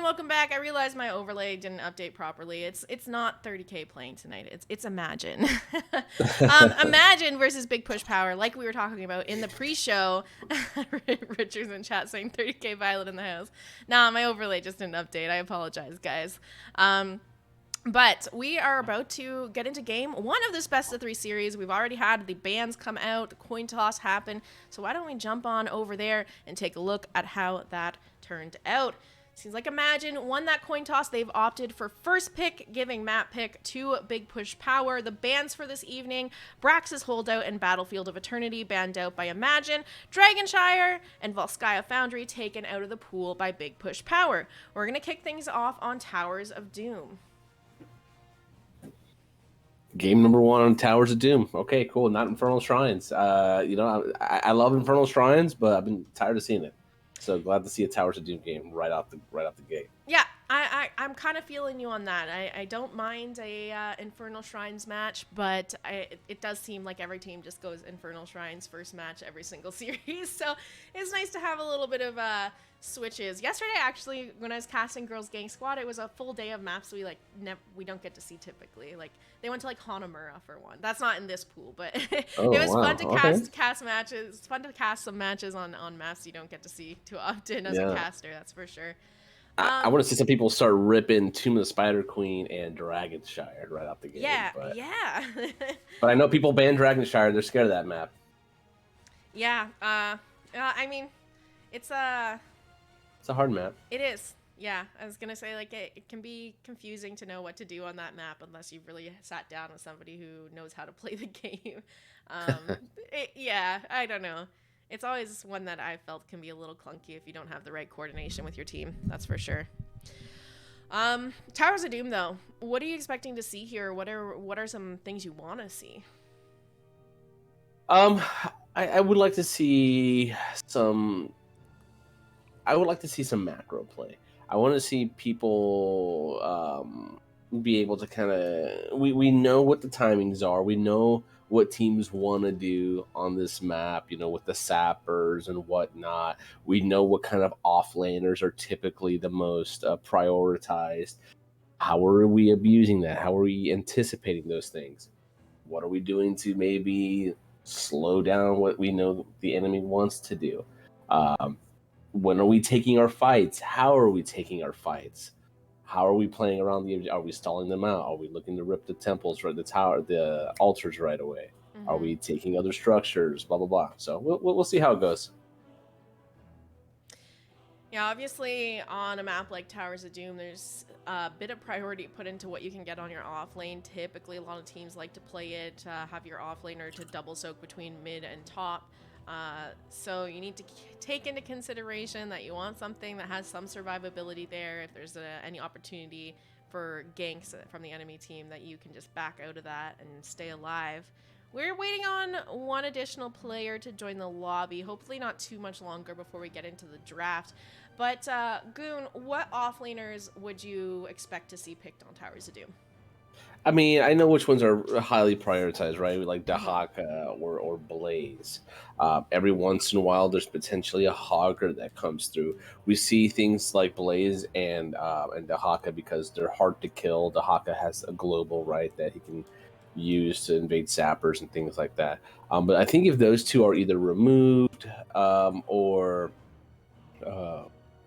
welcome back. I realized my overlay didn't update properly. It's not 30k playing tonight. It's Imagine. Imagine versus Big Push Power, like we were talking about in the pre-show. Richard's in chat saying 30k Violet in the house. Nah, my overlay just didn't update. I apologize, guys. But we are about to get into game one of this best of three series. We've already had the bands come out, the coin toss happen. So why don't we jump on over there and take a look at how that turned out. Seems like Imagine won that coin toss. They've opted for first pick, giving map pick to Big Push Power. The bans for this evening, Brax's Holdout and Battlefield of Eternity banned out by Imagine. Dragonshire and Volskaya Foundry taken out of the pool by Big Push Power. We're going to kick things off on Towers of Doom. Game number one on Towers of Doom. Okay, cool. Not Infernal Shrines. I love Infernal Shrines, but I've been tired of seeing it. So glad to see a Towers of Doom game right off the gate. Yeah, I'm kind of feeling you on that. I don't mind a Infernal Shrines match, but it does seem like every team just goes Infernal Shrines first match every single series. So it's nice to have a little bit of switches. Yesterday, actually, when I was casting Girls Gang Squad, it was a full day of maps we don't get to see typically. Like they went to like Hanamura for one. That's not in this pool, but it was fun to cast matches. It's fun to cast some matches on maps you don't get to see too often as a caster. That's for sure. I want to see some people start ripping Tomb of the Spider Queen and Dragonshire right out the gate. Yeah. But I know people ban Dragonshire. They're scared of that map. Yeah. I mean, it's a hard map. It is. Yeah. I was going to say, like, it can be confusing to know what to do on that map unless you've really sat down with somebody who knows how to play the game. I don't know. It's always one that I felt can be a little clunky if you don't have the right coordination with your team. That's for sure. Towers of Doom, though. What are you expecting to see here? What are some things you want to see? I would like to see some. I would like to see some macro play. I want to see people be able to kind of. We know what the timings are. We know what teams want to do on this map, with the sappers and whatnot. We know what kind of offlaners are typically the most prioritized. How are we abusing that? How are we anticipating those things? What are we doing to maybe slow down what we know the enemy wants to do? When are we taking our fights? How are we taking our fights? How are we playing around are we stalling them out? Are we looking to rip the temples, right, the altars right away? Mm-hmm. Are we taking other structures? Blah, blah, blah. So we'll see how it goes. Yeah, obviously on a map like Towers of Doom, there's a bit of priority put into what you can get on your off lane. Typically, a lot of teams like to play it, have your off laner to double soak between mid and top. So you need to take into consideration that you want something that has some survivability there. If there's any opportunity for ganks from the enemy team, that you can just back out of that and stay alive. We're waiting on one additional player to join the lobby. Hopefully not too much longer before we get into the draft. But Goon, what offlaners would you expect to see picked on Towers of Doom? I mean, I know which ones are highly prioritized, right? Like Dahaka or Blaze. Every once in a while, there's potentially a Hogger that comes through. We see things like Blaze and Dahaka because they're hard to kill. Dahaka has a global right that he can use to invade sappers and things like that. But I think if those two are either removed or I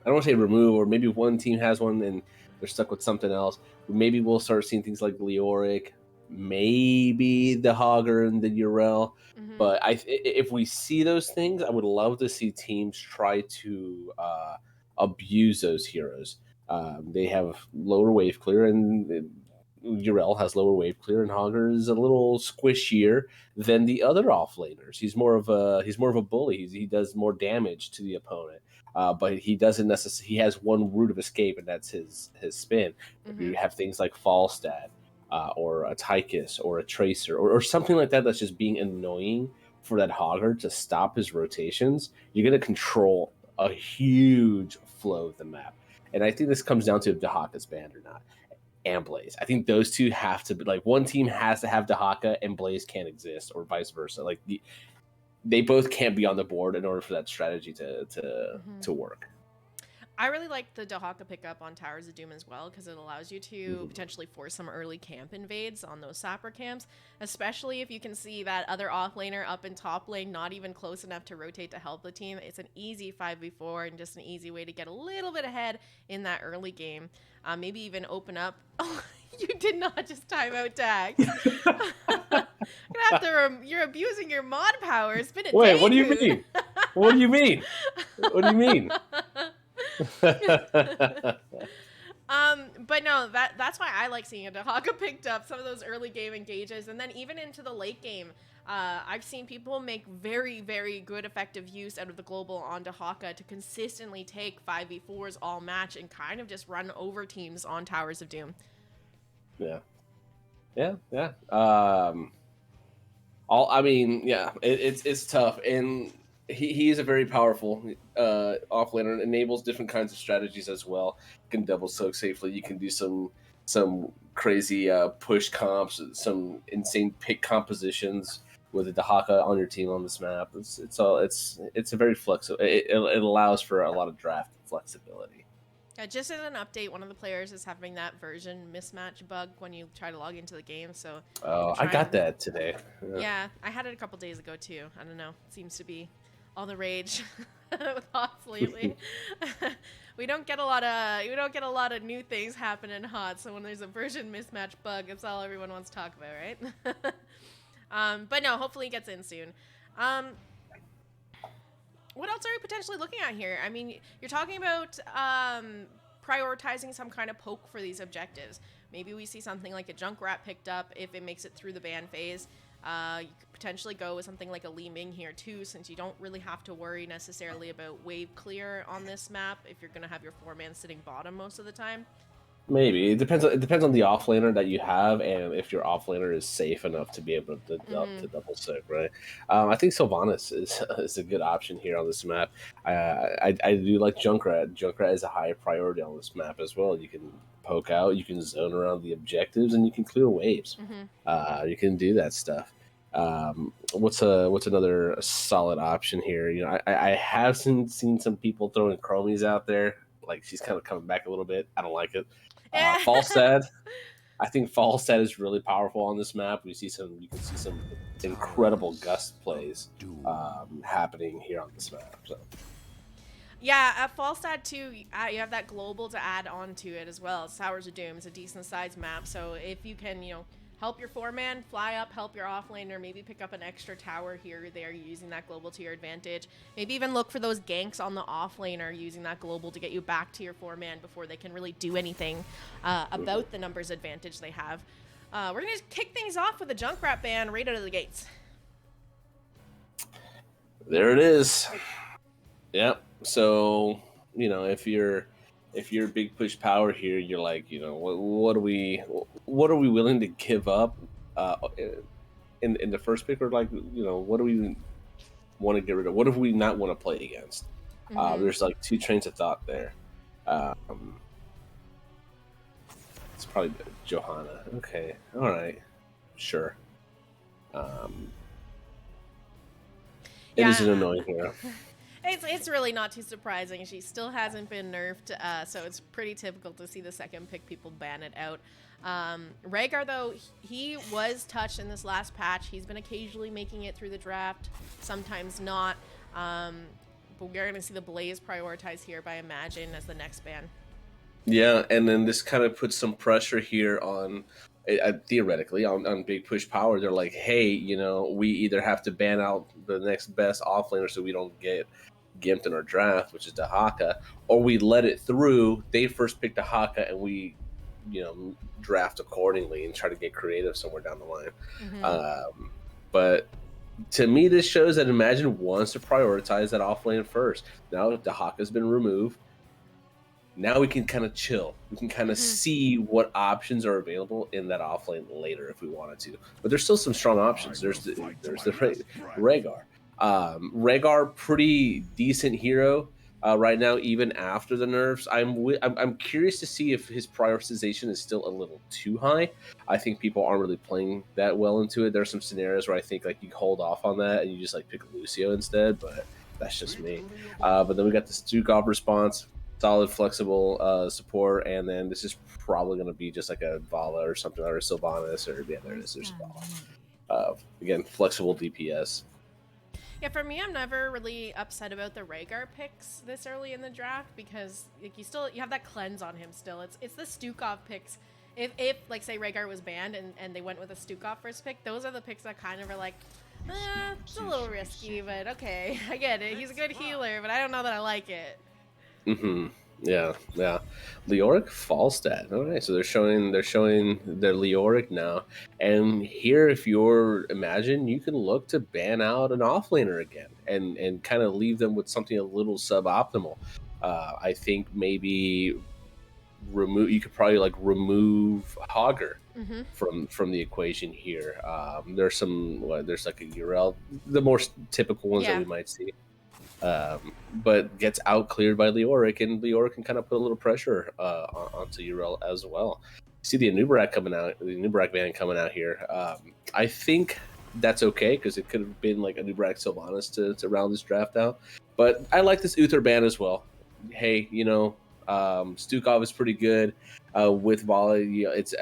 don't want to say remove, or maybe one team has one and they're stuck with something else. Maybe we'll start seeing things like Leoric, maybe the Hogger and the Urel. Mm-hmm. But if we see those things, I would love to see teams try to abuse those heroes. They have lower wave clear, and Urel has lower wave clear, and Hogger is a little squishier than the other offlaners. He's more of a bully. He does more damage to the opponent. But he doesn't necessarily. He has one route of escape, and that's his spin. Mm-hmm. You have things like Falstad, or a Tychus, or a Tracer, or something like that. That's just being annoying for that Hogger to stop his rotations. You're going to control a huge flow of the map, and I think this comes down to if Dahaka's banned or not, and Blaze. I think those two have to be like one team has to have Dahaka, and Blaze can't exist, or vice versa. Like they both can't be on the board in order for that strategy to work. I really like the Dahaka pickup on Towers of Doom as well, because it allows you to Mhm. potentially force some early camp invades on those sapper camps, especially if you can see that other offlaner up in top lane not even close enough to rotate to help the team. It's an easy 5v4 and just an easy way to get a little bit ahead in that early game. Maybe even open up. Oh, you did not just time out Dax. Gonna have to you're abusing your mod power. It's been a Wait, day, what do you Coon. mean? What do you mean? What do you mean? But no, that's why I like seeing it. Dahaka picked up some of those early game engages, and then even into the late game, I've seen people make very, very good effective use out of the global on Dahaka to consistently take 5v4s all match and kind of just run over teams on Towers of Doom. Yeah, yeah. I mean, yeah, it's tough, and he's a very powerful offlaner. Enables different kinds of strategies as well. Can double soak safely. You can do some crazy push comps, some insane pick compositions with a Dahaka on your team on this map. It's a very flexible. It allows for a lot of draft flexibility. Just as an update, one of the players is having that version mismatch bug when you try to log into the game. So they're Oh, I got trying. that today. Yeah, I had it a couple days ago too. I don't know. It seems to be all the rage with HOTS lately. We don't get a lot of new things happen in HOTS. So when there's a version mismatch bug, it's all everyone wants to talk about, right? But no, hopefully it gets in soon. What else are we potentially looking at here? I mean, you're talking about prioritizing some kind of poke for these objectives. Maybe we see something like a Junkrat picked up if it makes it through the ban phase. You could potentially go with something like a Li Ming here too, since you don't really have to worry necessarily about wave clear on this map if you're going to have your 4-man sitting bottom most of the time. Maybe it depends. It depends on the offlaner that you have, and if your offlaner is safe enough to be able to double soak, right? I think Sylvanas is a good option here on this map. I do like Junkrat. Junkrat is a high priority on this map as well. You can poke out, you can zone around the objectives, and you can clear waves. You can do that stuff. What's another solid option here? You know, I have seen some people throwing chromies out there. Like she's kind of coming back a little bit. I don't like it. Falstad, I think Falstad is really powerful on this map. You can see some incredible gust plays happening here on this map. So. Yeah, at Falstad too, you have that global to add on to it as well. Towers of Doom is a decent sized map, so if you can, help your 4-man, fly up, help your offlaner, maybe pick up an extra tower here or there using that global to your advantage. Maybe even look for those ganks on the offlaner using that global to get you back to your 4-man before they can really do anything about the numbers advantage they have. We're going to kick things off with a Junkrat ban right out of the gates. There it is. Yep. So, if you're big push power here, you're like, what are we willing to give up in the first pick, or like, what do we want to get rid of? What do we not want to play against? There's like two trains of thought there. It's probably Johanna. Okay, all right, sure. It is an annoying hero. It's really not too surprising. She still hasn't been nerfed, so it's pretty typical to see the second pick people ban it out. Rhaegar, though, he was touched in this last patch. He's been occasionally making it through the draft, sometimes not. But we're going to see the Blaze prioritized here by Imagine as the next ban. Yeah, and then this kind of puts some pressure here on, theoretically, on Big Push Power. They're like, hey, we either have to ban out the next best offlaner so we don't get gimped in our draft, which is Dahaka, or we let it through. They first pick Dahaka, and we, draft accordingly and try to get creative somewhere down the line. But to me, this shows that Imagine wants to prioritize that offlane first. Now Dahaka's been removed. Now we can kind of chill. We can kind of see what options are available in that offlane later if we wanted to. But there's still some strong options. There's the Rhaegar. Rhaegar, pretty decent hero right now, even after the nerfs. I'm curious to see if his prioritization is still a little too high. I think people aren't really playing that well into it. There's some scenarios where I think like you hold off on that and you just like pick Lucio instead, but that's just me. But then we got the Stukov response. solid, flexible support, and then this is probably going to be just like a Vala or something, or a Sylvanas, or yeah, there it is. There's Vala. Again, flexible DPS. Yeah, for me, I'm never really upset about the Rhaegar picks this early in the draft because like you have that cleanse on him still. It's the Stukov picks. If like say Rhaegar was banned and they went with a Stukov first pick, those are the picks that kind of are like, it's a little risky, but okay, I get it. He's a good healer, but I don't know that I like it. Mm-hmm. Yeah. Leoric Falstad. All right, so they're showing their Leoric now, and here, if you're Imagine, you can look to ban out an offlaner again, and kind of leave them with something a little suboptimal. I think maybe you could probably like remove Hogger from the equation here. There's like a Urel, the more typical ones that we might see. But gets out cleared by Leoric, and Leoric can kind of put a little pressure onto Urel as well. See the Anubarak ban coming out here. I think that's okay because it could have been like Anubarak Sylvanas to round this draft out. But I like this Uther ban as well. Hey, Stukov is pretty good with Vala. It's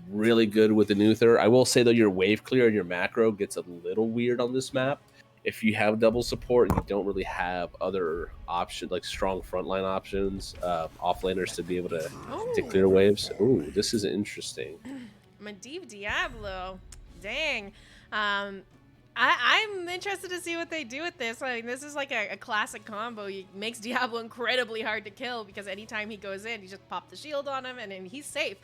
really good with an Uther. I will say though, your wave clear and your macro gets a little weird on this map. If you have double support and you don't really have other options, like strong frontline options, offlaners to be able to clear waves. Ooh, this is interesting. Medivh Diablo. Dang. I'm interested to see what they do with this. I mean, this is like a classic combo. He makes Diablo incredibly hard to kill because anytime he goes in, you just pop the shield on him and he's safe.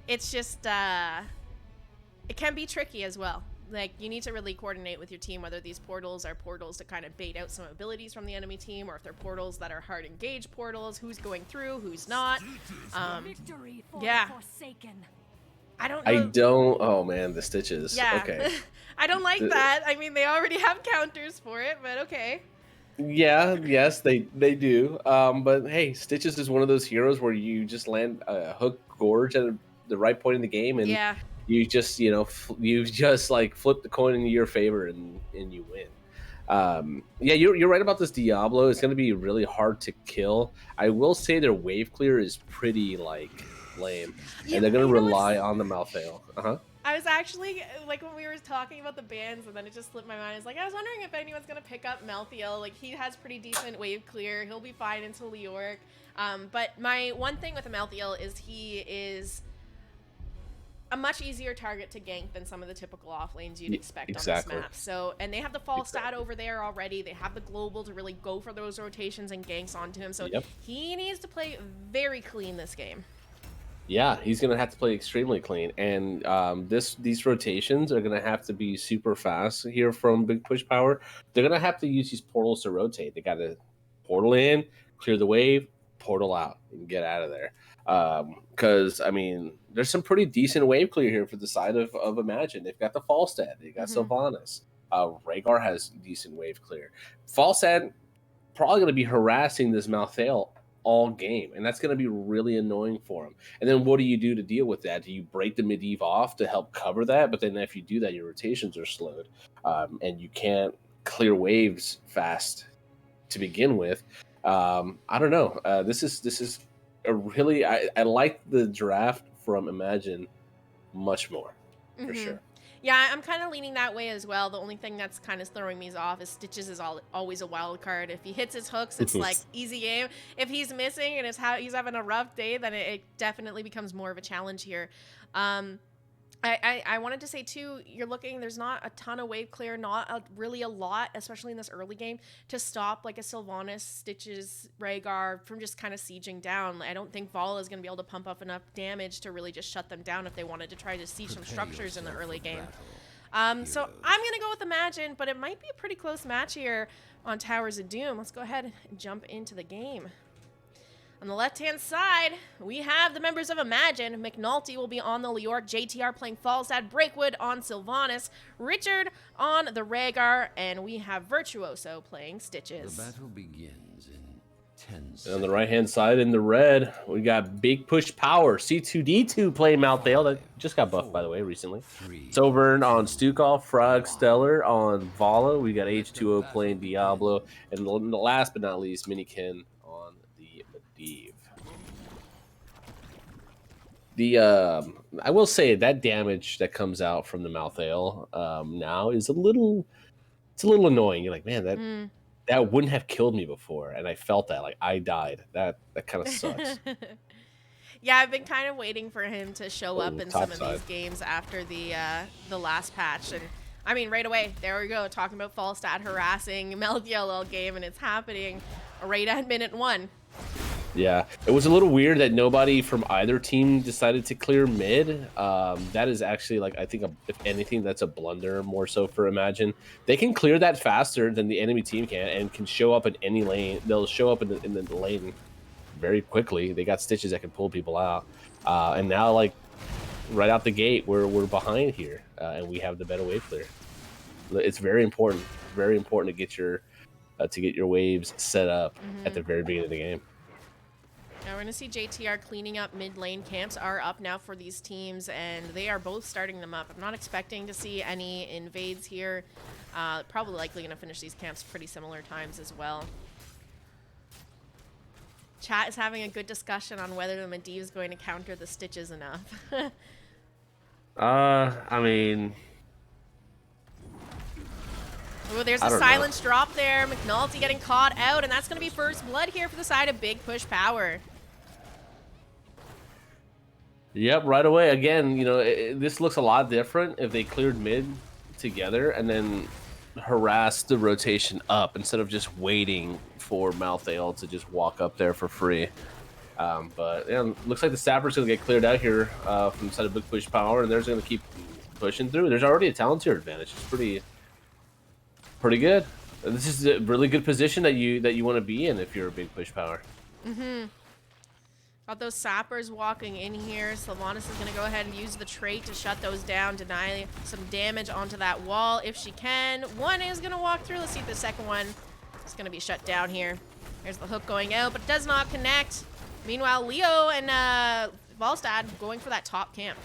It's just, it can be tricky as well. Like, you need to really coordinate with your team whether these portals are portals to kind of bait out some abilities from the enemy team, or if they're portals that are hard engage portals, who's going through, who's not. Yeah. I don't. Oh man, the stitches. Yeah. Okay. I don't like that. I mean, they already have counters for it, but okay. Yeah. Yes, they do. But hey, Stitches is one of those heroes where you just land a hook gorge at the right point in the game, and you just like flip the coin in your favor and you win. Yeah, you're right about this Diablo. It's going to be really hard to kill. I will say their wave clear is pretty like lame, and they're going to rely on the Malthael. I was actually like, when we were talking about the bans, and then it just slipped my mind. I was like, I was wondering if anyone's going to pick up Malthael. Like, he has pretty decent wave clear. He'll be fine into Leoric. But my one thing with Malthael is he is a much easier target to gank than some of the typical off lanes you'd expect on this map. So, and they have the fall stat over there already. They have the global to really go for those rotations and ganks onto him. So he needs to play very clean this game. Yeah, he's going to have to play extremely clean. And these rotations are going to have to be super fast here from Big Push Power. They're going to have to use these portals to rotate. They got to portal in, clear the wave, portal out, and get out of there. Because, I mean, there's some pretty decent wave clear here for the side of Imagine. They've got the Falstad. They got Sylvanas. Rhaegar has decent wave clear. Falstad probably going to be harassing this Malthael all game, and that's going to be really annoying for him. And then what do you do to deal with that? Do you break the Medivh off to help cover that? But then if you do that, your rotations are slowed, and you can't clear waves fast to begin with. I don't know. This is a really I like the draft from Imagine much more for sure. Yeah, I'm kind of leaning that way as well. The only thing that's kind of throwing me off is Stitches is always a wild card. If he hits his hooks, it's like easy game. If he's missing and he's having a rough day, then it definitely becomes more of a challenge here. I wanted to say too, there's not a ton of wave clear, really a lot, especially in this early game, to stop like a Sylvanas, Stitches, Rhaegar from just kind of sieging down. I don't think Vala is going to be able to pump up enough damage to really just shut them down if they wanted to try to siege some structures in the early game. So I'm going to go with Imagine, but it might be a pretty close match here on Towers of Doom. Let's go ahead and jump into the game. On the left-hand side, we have the members of Imagine. McNulty will be on the Leoric, JTR playing Falstad, Breakwood on Sylvanas, Richard on the Rhaegar, and we have Virtuoso playing Stitches. The battle begins in 10 seconds. On the right-hand side in the red, we got Big Push Power, C2D2 playing Malthael. That just got buffed, by the way, recently. Sobern on Stukov, Frog Stellar on Vala. We got H2O playing Diablo. And last but not least, Minikin on the Medivh. I will say that damage that comes out from the Malthael now is a little annoying. You're like, man, that wouldn't have killed me before, and I felt that like I died. That kind of sucks. Yeah, I've been kind of waiting for him to show up in some of side. these games after the last patch, and I mean right away there we go talking about Falstad harassing Melthiel all game, and it's happening right at minute 1. Yeah, it was a little weird that nobody from either team decided to clear mid. That is actually, like, I think, if anything, that's a blunder more so for Imagine. They can clear that faster than the enemy team can and can show up in any lane. They'll show up in the lane very quickly. They got Stitches that can pull people out. And now, like, right out the gate, we're behind here, and we have the better wave clear. It's very important to get your waves set up at the very beginning of the game. Now we're going to see JTR cleaning up mid lane. Camps are up now for these teams, and they are both starting them up. I'm not expecting to see any invades here. Probably likely going to finish these camps pretty similar times as well. Chat is having a good discussion on whether the Medivh is going to counter the Stitches enough. I mean... Oh, there's a silence drop there. McNulty getting caught out, and that's going to be first blood here for the side of Big Push Power. Yep, right away. Again, this looks a lot different if they cleared mid together and then harassed the rotation up instead of just waiting for Malthael to just walk up there for free. But yeah, looks like the Sapper's going to get cleared out here from the side of Big Push Power, and they're going to keep pushing through. There's already a Talon's advantage. It's pretty good. This is a really good position that you want to be in if you're a Big Push Power. Got those Sappers walking in here. Sylvanas is going to go ahead and use the trait to shut those down, deny some damage onto that wall if she can. One is going to walk through. Let's see if the second one is going to be shut down here. There's the hook going out, but it does not connect. Meanwhile, Leo and Valstad going for that top camp.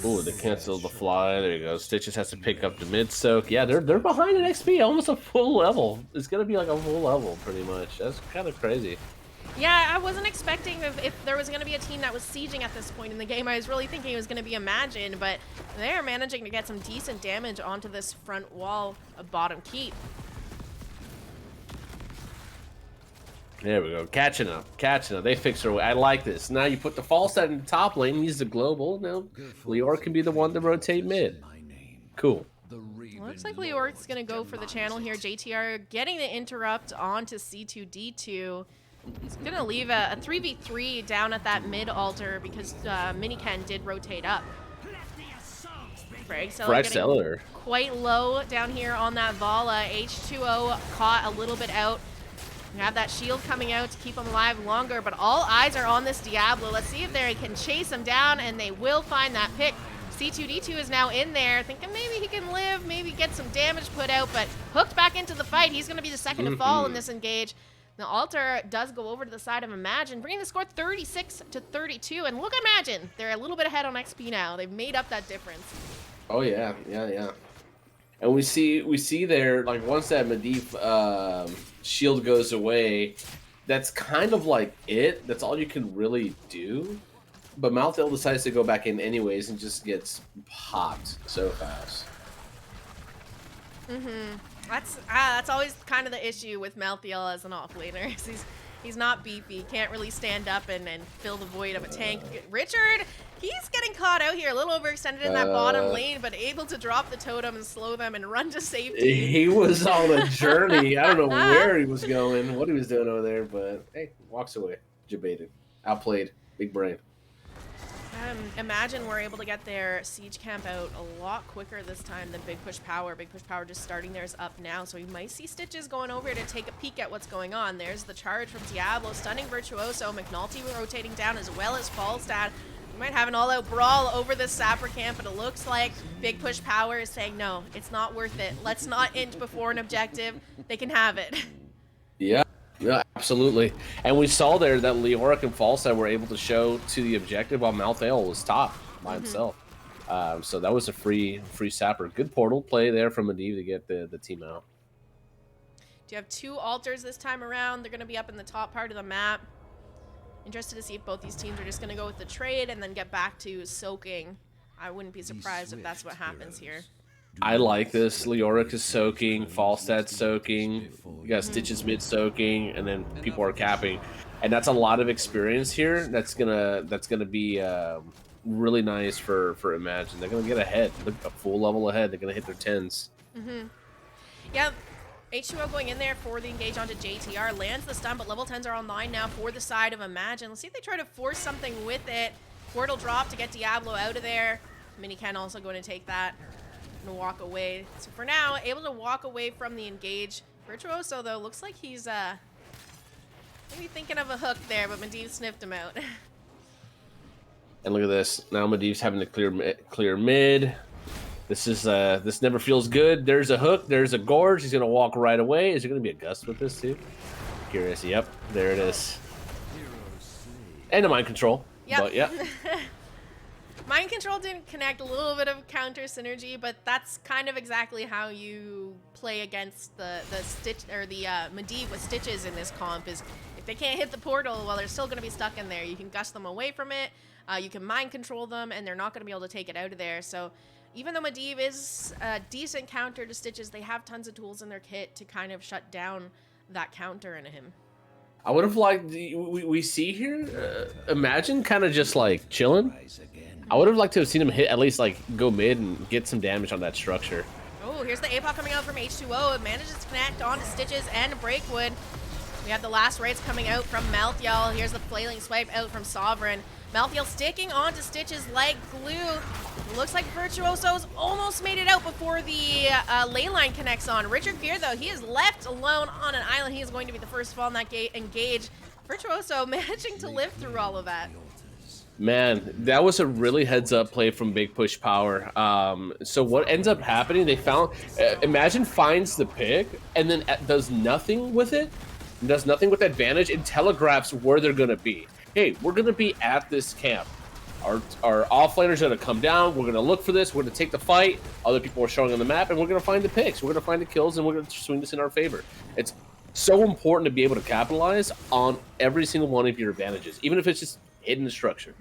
Ooh, they canceled the fly. There you go. Stitches has to pick up the mid soak. Yeah, they're behind in XP, almost a full level. It's gonna be like a full level, pretty much. That's kind of crazy. Yeah, I wasn't expecting if there was gonna be a team that was sieging at this point in the game. I was really thinking it was gonna be Imagine, but they're managing to get some decent damage onto this front wall of bottom keep. There we go. Catching up. They fix her way. I like this. Now you put the Falstad in the top lane. He's the global. Now Leor can be the one to rotate mid. Cool. Looks like Leor's going to go for the channel here. JTR getting the interrupt onto C2D2. He's going to leave a 3v3 down at that mid altar because Miniken did rotate up. Frag Cellar quite low down here on that Vala. H2O caught a little bit out. We have that shield coming out to keep him alive longer, but all eyes are on this Diablo. Let's see if they can chase him down, and they will find that pick. C2D2 is now in there, thinking maybe he can live, maybe get some damage put out, but hooked back into the fight. He's going to be the second to fall in this engage. The altar does go over to the side of Imagine, bringing the score 36-32, and look at Imagine. They're a little bit ahead on XP now. They've made up that difference. Oh, yeah. And we see there, like, once that Medivh shield goes away, that's kind of like it. That's all you can really do. But Malthael decides to go back in anyways and just gets popped so fast. That's always kind of the issue with Malthael as an offlaner. He's not beefy, can't really stand up and fill the void of a tank. Richard, he's getting caught out here, a little overextended in that bottom lane, but able to drop the totem and slow them and run to safety. He was on a journey. I don't know where he was going, what he was doing over there, but hey, walks away. Debated. Outplayed. Big brain. Imagine we're able to get their siege camp out a lot quicker this time than Big Push Power. Big Push Power just starting theirs up now, so we might see Stitches going over to take a peek at what's going on. There's the charge from Diablo, stunning Virtuoso, McNulty rotating down as well as Falstad. We might have an all-out brawl over this Sapper camp, but it looks like Big Push Power is saying, no, it's not worth it. Let's not int before an objective. They can have it. Yeah, absolutely. And we saw there that Leoric and Falstad were able to show to the objective while Malthael was top by himself. So that was a free Sapper. Good portal play there from Medivh to get the team out. Do you have 2 altars this time around? They're going to be up in the top part of the map. Interested to see if both these teams are just going to go with the trade and then get back to soaking. I wouldn't be surprised if that's what happens here. I like this. Leoric is soaking, Falstad's soaking, you got Stitches mid soaking, and then people are capping, and that's a lot of experience here. That's gonna be really nice for Imagine. They're gonna get ahead, a full level ahead. They're gonna hit their 10s. Yeah, H2O going in there for the engage onto JTR, lands the stun, but level 10s are online now for the side of Imagine. Let's see if they try to force something with it. Portal drop to get Diablo out of there. Miniken also going to take that and walk away. So for now, able to walk away from the engage. Virtuoso, though, looks like he's maybe thinking of a hook there, but Medivh sniffed him out. And look at this. Now Medivh's having to clear mid. This never feels good. There's a hook. There's a gorge. He's gonna walk right away. Is there gonna be a gust with this too? Curious. Yep. There it is. And a mind control. Yep. But yeah. Mind control didn't connect, a little bit of counter synergy, but that's kind of exactly how you play against the Stitch or the Medivh with Stitches in this comp. Is if they can't hit the portal, well, they're still going to be stuck in there. You can gust them away from it. You can mind control them, and they're not going to be able to take it out of there. So even though Medivh is a decent counter to Stitches, they have tons of tools in their kit to kind of shut down that counter into him. I would have liked we see here. Imagine kind of just like chilling. I would have liked to have seen him hit at least like go mid and get some damage on that structure. Oh, here's the APOC coming out from H2O. It manages to connect onto Stitches and Breakwood. We have the last rates coming out from Malthael. Here's the flailing swipe out from Sovereign. Malthael sticking onto Stitches like glue. Looks like Virtuoso's almost made it out before the ley line connects on. Richard Gere, though, he is left alone on an island. He is going to be the first to fall in that engage. Virtuoso managing to live through all of that. Man, that was a really heads-up play from Big Push Power. So what ends up happening, they found... Imagine finds the pick, and then does nothing with it, does nothing with advantage, and telegraphs where they're going to be. Hey, we're going to be at this camp. Our offlaners are going to come down, we're going to look for this, we're going to take the fight, other people are showing on the map, and we're going to find the picks, we're going to find the kills, and we're going to swing this in our favor. It's so important to be able to capitalize on every single one of your advantages, even if it's just hidden the structure.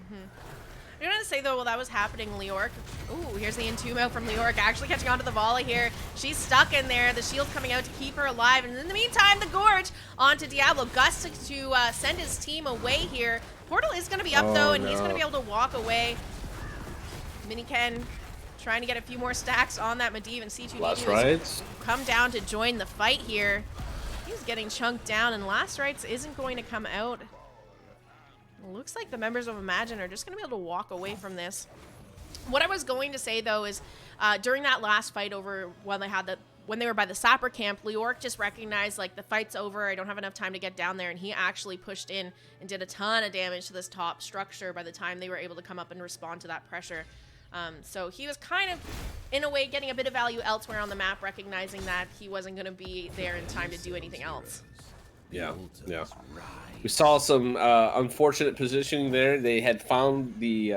I'm going to say, though, while that was happening, Leoric... Ooh, here's the Entomb out from Leoric, actually catching onto the volley here. She's stuck in there. The shield's coming out to keep her alive. And in the meantime, the Gorge onto Diablo. Gus to send his team away here. Portal is going to be up, though, and he's going to be able to walk away. Miniken trying to get a few more stacks on that Medivh, and C2 Last Rights come down to join the fight here. He's getting chunked down, and Last Rights isn't going to come out. Looks like the members of Imagine are just going to be able to walk away from this. What I was going to say, though, is during that last fight over when they were by the Sapper camp, Leoric just recognized, like, the fight's over, I don't have enough time to get down there, and he actually pushed in and did a ton of damage to this top structure by the time they were able to come up and respond to that pressure. So he was kind of, in a way, getting a bit of value elsewhere on the map, recognizing that he wasn't going to be there in time to do anything else. Yeah. We saw some unfortunate positioning there. They had found the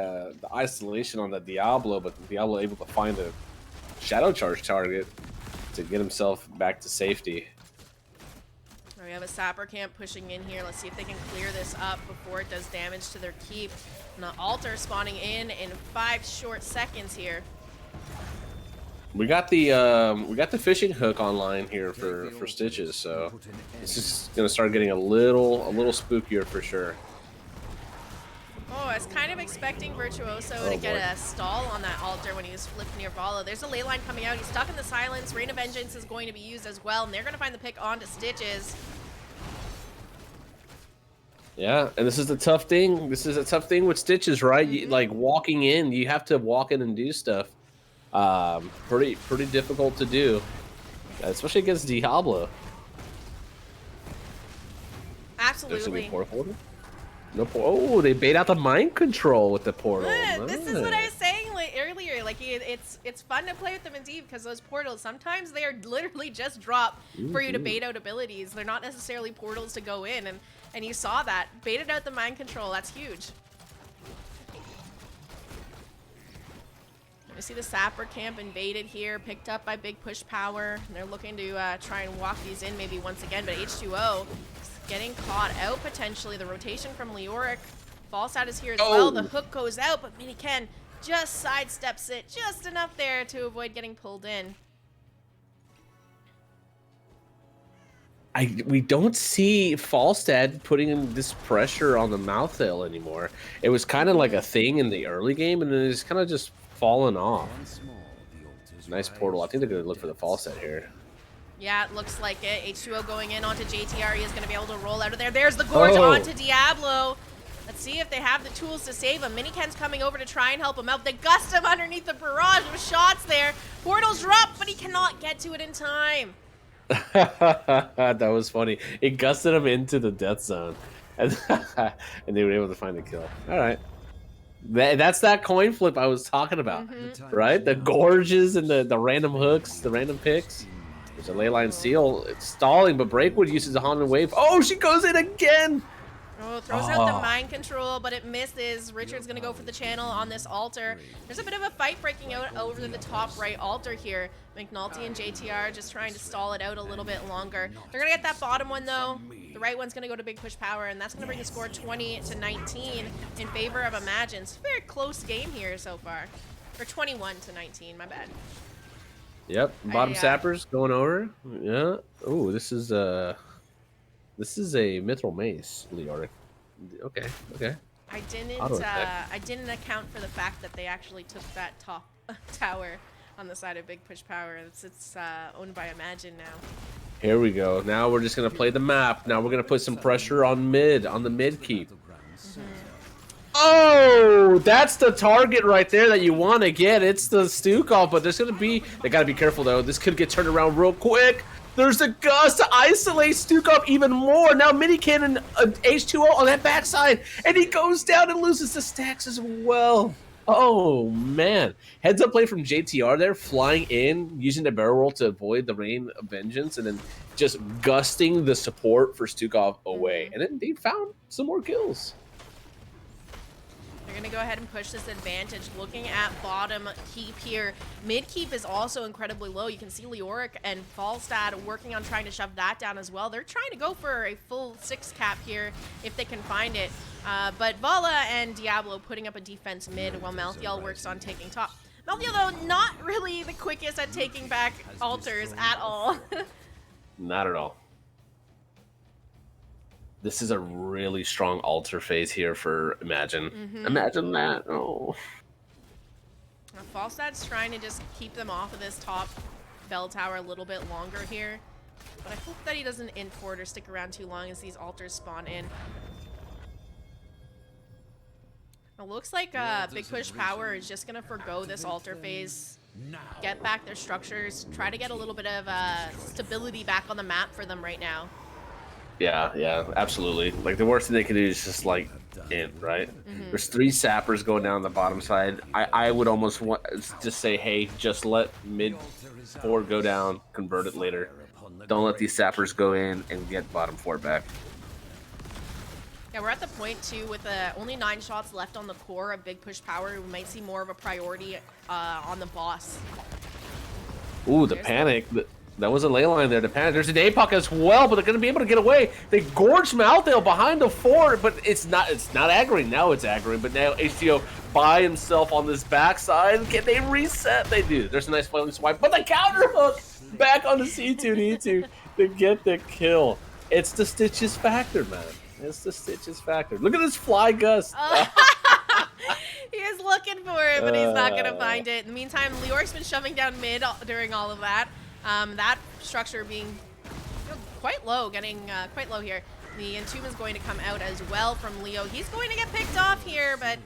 isolation on the Diablo, but the Diablo able to find a shadow charge target to get himself back to safety. We have a Sapper camp pushing in here. Let's see if they can clear this up before it does damage to their keep. And the altar spawning in 5 short seconds here. We got the fishing hook online here for Stitches, so this is gonna start getting a little spookier for sure. Oh, I was kind of expecting Virtuoso to get a stall on that altar when he was flipped near Valo. There's a ley line coming out. He's stuck in the silence. Rain of Vengeance is going to be used as well, and they're going to find the pick onto Stitches. Yeah, and this is the tough thing. This is a tough thing with Stitches, right? You, like walking in, you have to walk in and do stuff. Pretty difficult to do, especially against Diablo. Absolutely. No, oh, they bait out the mind control with the portal. This is what I was saying earlier. Like, it's fun to play with them in Deep because those portals, sometimes they are literally just drop for you to bait out abilities. They're not necessarily portals to go in, and you saw that. Baited out the mind control. That's huge. We see the Sapper camp invaded here, picked up by Big Push Power. And they're looking to try and walk these in maybe once again, but H2O is getting caught out potentially. The rotation from Leoric. Falstad is here as well. The hook goes out, but Miniken just sidesteps it just enough there to avoid getting pulled in. We don't see Falstad putting in this pressure on the Mouthtail anymore. It was kind of like a thing in the early game, and then it's kind of just fallen off. Nice portal. I think they're going to look for the Falstad here. Yeah, it looks like it. H2O going in onto JTR. He is going to be able to roll out of there. There's the Gorge onto Diablo. Let's see if they have the tools to save him. Miniken's coming over to try and help him out. They gust him underneath the barrage of shots there. Portal's dropped, but he cannot get to it in time. That was funny. It gusted him into the death zone, and they were able to find a kill. All right, that's that coin flip I was talking about, right? The gorges and the random hooks, the random picks. There's a leyline seal. It's stalling, but Breakwood uses a Haunted Wave. Oh, she goes in again. Oh, throws out the mind control, but it misses. Richard's going to go for the channel on this altar. There's a bit of a fight breaking out over the top right altar here. McNulty and JTR just trying to stall it out a little bit longer. They're going to get that bottom one, though. The right one's going to go to Big Push Power, and that's going to bring the score 20-19 in favor of Imagine. It's a very close game here so far. Or 21-19, my bad. Yep, bottom sappers going over. Yeah. Oh, this is a Mithril Mace, Leoric. Okay. I didn't account for the fact that they actually took that top tower on the side of Big Push Power. It's owned by Imagine now. Here we go. Now we're just gonna play the map. Now we're gonna put some pressure on the mid keep. Oh, that's the target right there that you want to get. It's the Stukov, but there's gonna be. They gotta be careful though. This could get turned around real quick. There's a gust to isolate Stukov even more. Now Miniken and H2O on that backside, and he goes down and loses the stacks as well. Oh man, heads up play from JTR there, flying in, using the barrel roll to avoid the rain of vengeance, and then just gusting the support for Stukov away. And then they found some more kills. They're going to go ahead and push this advantage. Looking at bottom keep here. Mid keep is also incredibly low. You can see Leoric and Falstad working on trying to shove that down as well. They're trying to go for a full 6 cap here if they can find it. But Vala and Diablo putting up a defense mid while Malthael works on taking top. Malthael, though, not really the quickest at taking back altars at all. Not at all. This is a really strong altar phase here for Imagine. Imagine that. Oh. Falstad's trying to just keep them off of this top bell tower a little bit longer here. But I hope that he doesn't infort or stick around too long as these altars spawn in. It looks like Big Push Power is just going to forgo this altar phase, get back their structures, try to get a little bit of stability back on the map for them right now. Yeah, absolutely. Like, the worst thing they can do is just, like, in, right? There's 3 sappers going down the bottom side. I would almost want just say, hey, just let mid 4 go down, convert it later. Don't let these sappers go in and get bottom 4 back. Yeah, we're at the point, too, with only 9 shots left on the core of Big Push Power. We might see more of a priority on the boss. Ooh, the panic. That was a ley line there. The panic. There's an APOC as well, but they're going to be able to get away. They gorged Malthael behind the 4, but it's not aggroing. Now it's aggroing, but now HTO by himself on this backside. Can they reset? They do. There's a nice flailing swipe, but the counter hook back on the C2D2 to get the kill. It's the Stitches factor, man. It's the Stitches factor. Look at this fly gust. He is looking for it, but he's not going to find it. In the meantime, Leoric's been shoving down mid during all of that. That structure being quite low, getting quite low here. The Entomb is going to come out as well from Leo. He's going to get picked off here, but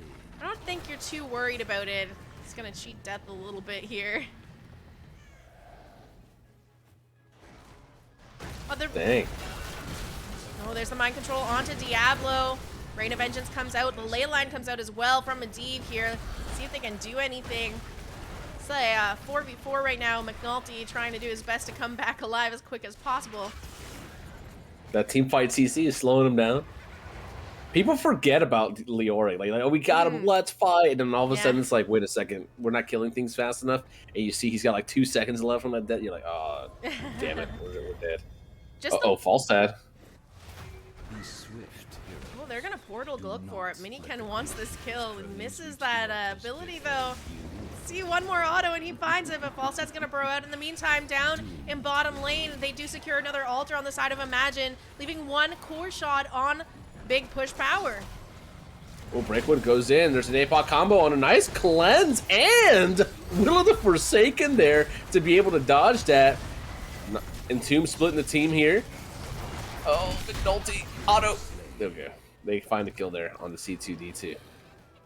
I don't think you're too worried about it. He's going to cheat death a little bit here. Oh, dang. Oh, there's the mind control onto Diablo. Rain of Vengeance comes out. The ley line comes out as well from Medivh here. See if they can do anything. It's a 4v4 right now. McNulty trying to do his best to come back alive as quick as possible. That team fight CC is slowing him down. People forget about Leore. Like, oh, we got him. Let's fight. And then all of a sudden, it's like, wait a second, we're not killing things fast enough. And you see he's got like 2 seconds left on that death. You're like, oh, damn it, we're dead. Just Oh, false dad. Be swift, hero. well, they're gonna portal to look for it. Miniken wants this kill. Misses that ability though. See one more auto and he finds it, but Falstat's gonna bro out. In the meantime, down in bottom lane, they do secure another altar on the side of Imagine, leaving one core shot on Big Push Power. Well, Breakwood goes in. There's an APOC combo on a nice cleanse, and Will of the Forsaken there to be able to dodge that. Entomb splitting the team here. Oh, McNulty auto. There we go. They find a kill there on the C2D2.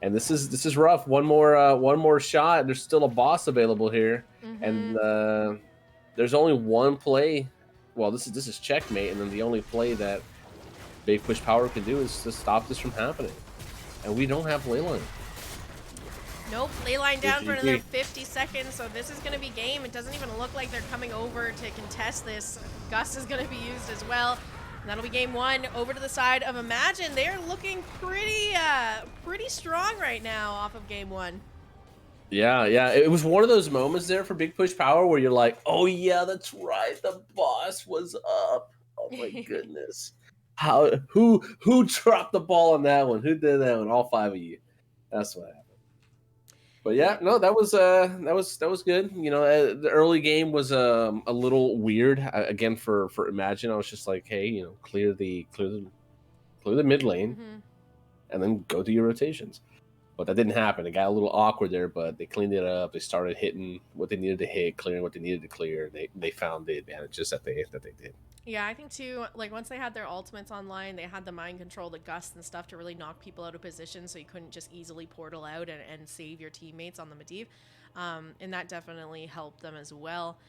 And this is rough. One more shot. There's still a boss available here, and there's only one play. Well, this is checkmate, and then the only play that Big Push Power can do is to stop this from happening. And we don't have Leyline. Nope, Leyline down for another 50 seconds, so this is going to be game. It doesn't even look like they're coming over to contest this. Gus is going to be used as well. And that'll be game 1. Over to the side of Imagine. They're looking pretty strong right now off of game 1. Yeah. It was one of those moments there for Big Push Power where you're like, oh yeah, that's right. The boss was up. Oh my goodness. Who dropped the ball on that one? Who did that one? All 5 of you. That's what happened. But yeah, no, that was good. You know, the early game was a little weird. Again, for Imagine, I was just like, hey, you know, clear the mid lane, and then go do your rotations. But that didn't happen. It got a little awkward there, but they cleaned it up. They started hitting what they needed to hit, clearing what they needed to clear. They found the advantages that they did. Yeah, I think too, like once they had their ultimates online, they had the mind control, the gust and stuff to really knock people out of position so you couldn't just easily portal out and save your teammates on the Medivh. And that definitely helped them as well.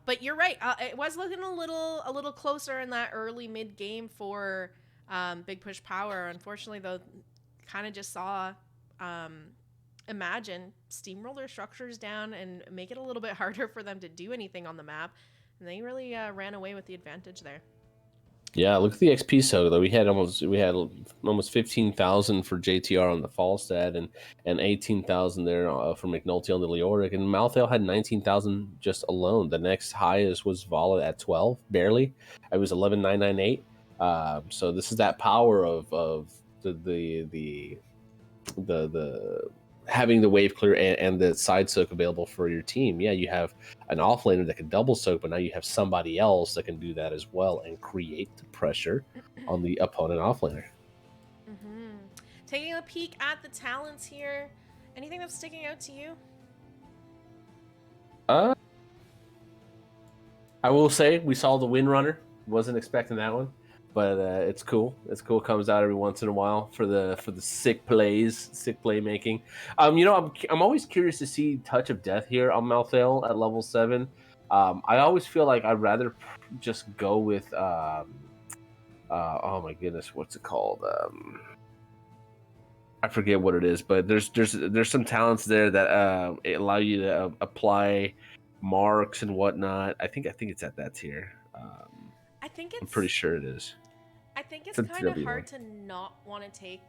But you're right, it was looking a little closer in that early mid game for Big Push Power. Unfortunately, though, kind of just saw Imagine steamroll their structures down and make it a little bit harder for them to do anything on the map. And they really ran away with the advantage there. Yeah, look at the XP so though. We had almost 15,000 for JTR on the Falstad and 18,000 there for McNulty on the Leoric, and Malthael had 19,000 just alone. The next highest was Vala at 12, barely. It was 11,998. So this is that power of the having the wave clear and the side soak available for your team. Yeah, you have an offlaner that can double soak, but now you have somebody else that can do that as well and create the pressure on the opponent offlaner. Taking a peek at the talents here. Anything that's sticking out to you? I will say we saw the Windrunner. Wasn't expecting that one. But it's cool. It's cool. It comes out every once in a while for the sick playmaking. You know, I'm always curious to see Touch of Death here on Malthael at level 7. I always feel like I'd rather just go with oh my goodness, what's it called? I forget what it is, but there's some talents there that allow you to apply marks and whatnot. I think it's at that tier. I'm pretty sure it is. I think it's kind of hard to not want to take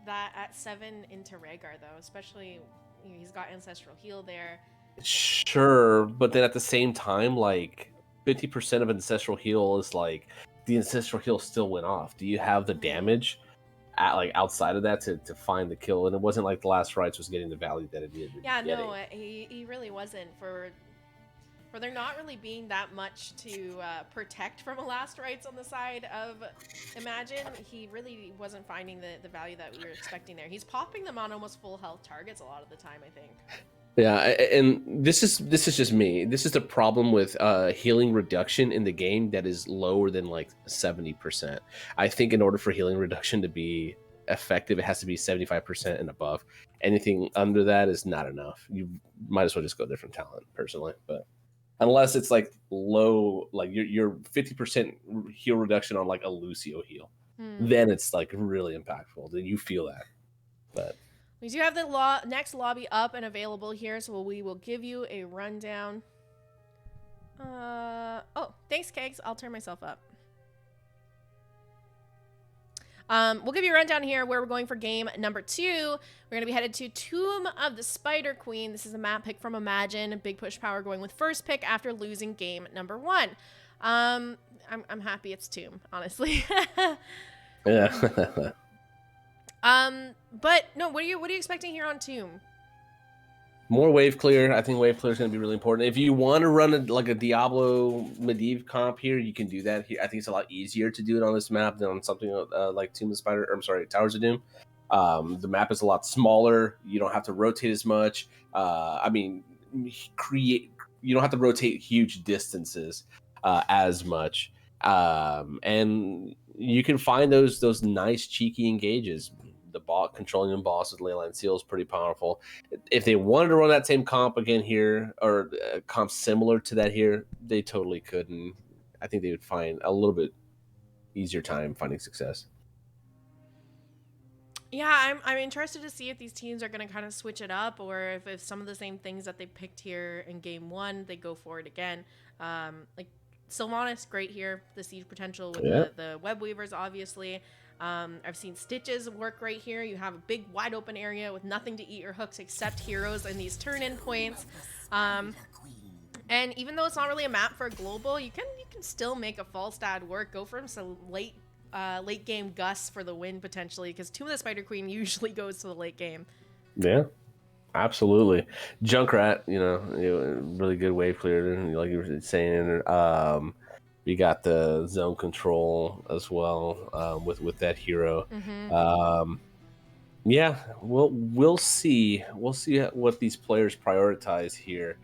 that at 7 into Rhaegar, though, especially he's got Ancestral Heal there. Sure, but then at the same time, like 50% of Ancestral Heal is like the Ancestral Heal still went off. Do you have the damage outside of that to find the kill? And it wasn't like the Last Rites was getting the value that it needed. Yeah, no, he really wasn't for there not really being that much to protect from a Last Rites on the side of Imagine. He really wasn't finding the value that we were expecting there. He's popping them on almost full health targets a lot of the time, I think. Yeah, and this is just me. This is the problem with healing reduction in the game that is lower than like 70%. I think in order for healing reduction to be effective, it has to be 75% and above. Anything under that is not enough. You might as well just go different talent, personally, but unless it's like low, like you're 50% heal reduction on like a Lucio heal, then it's like really impactful. Then you feel that. But we do have the next lobby up and available here, so we will give you a rundown. Oh, thanks, Kegs. I'll turn myself up. We'll give you a rundown here where we're going for game number 2. We're going to be headed to Tomb of the Spider Queen. This is a map pick from Imagine. Big Push Power going with first pick after losing game number 1. I'm happy it's Tomb, honestly. Yeah. But no, what are you expecting here on Tomb? More wave clear. I think wave clear is going to be really important. If you want to run like a Diablo Medivh comp here, you can do that. I think it's a lot easier to do it on this map than on something like Tomb of the Spider. Or, I'm sorry, Towers of Doom. The map is a lot smaller. You don't have to rotate as much. You don't have to rotate huge distances as much, and you can find those nice cheeky engages. The bot controlling the boss with Leyline Seal is pretty powerful. If they wanted to run that same comp again here, or a comp similar to that here, they totally could, and I think they would find a little bit easier time finding success. Yeah, I'm interested to see if these teams are going to kind of switch it up, or if some of the same things that they picked here in game 1, they go for it again. Like Sylvanas, great here. The siege potential with the web weavers, obviously. I've seen Stitches work right here. You have a big wide open area with nothing to eat your hooks except heroes and these turn-in points. And even though it's not really a map for a global, you can still make a Falstad work. Go for some late game Gus for the win potentially, because Tomb of the Spider Queen usually goes to the late game. Yeah, absolutely. Junkrat, really good wave clear, like you were saying. We got the zone control as well with that hero. Mm-hmm. Yeah, we'll see. We'll see what these players prioritize here.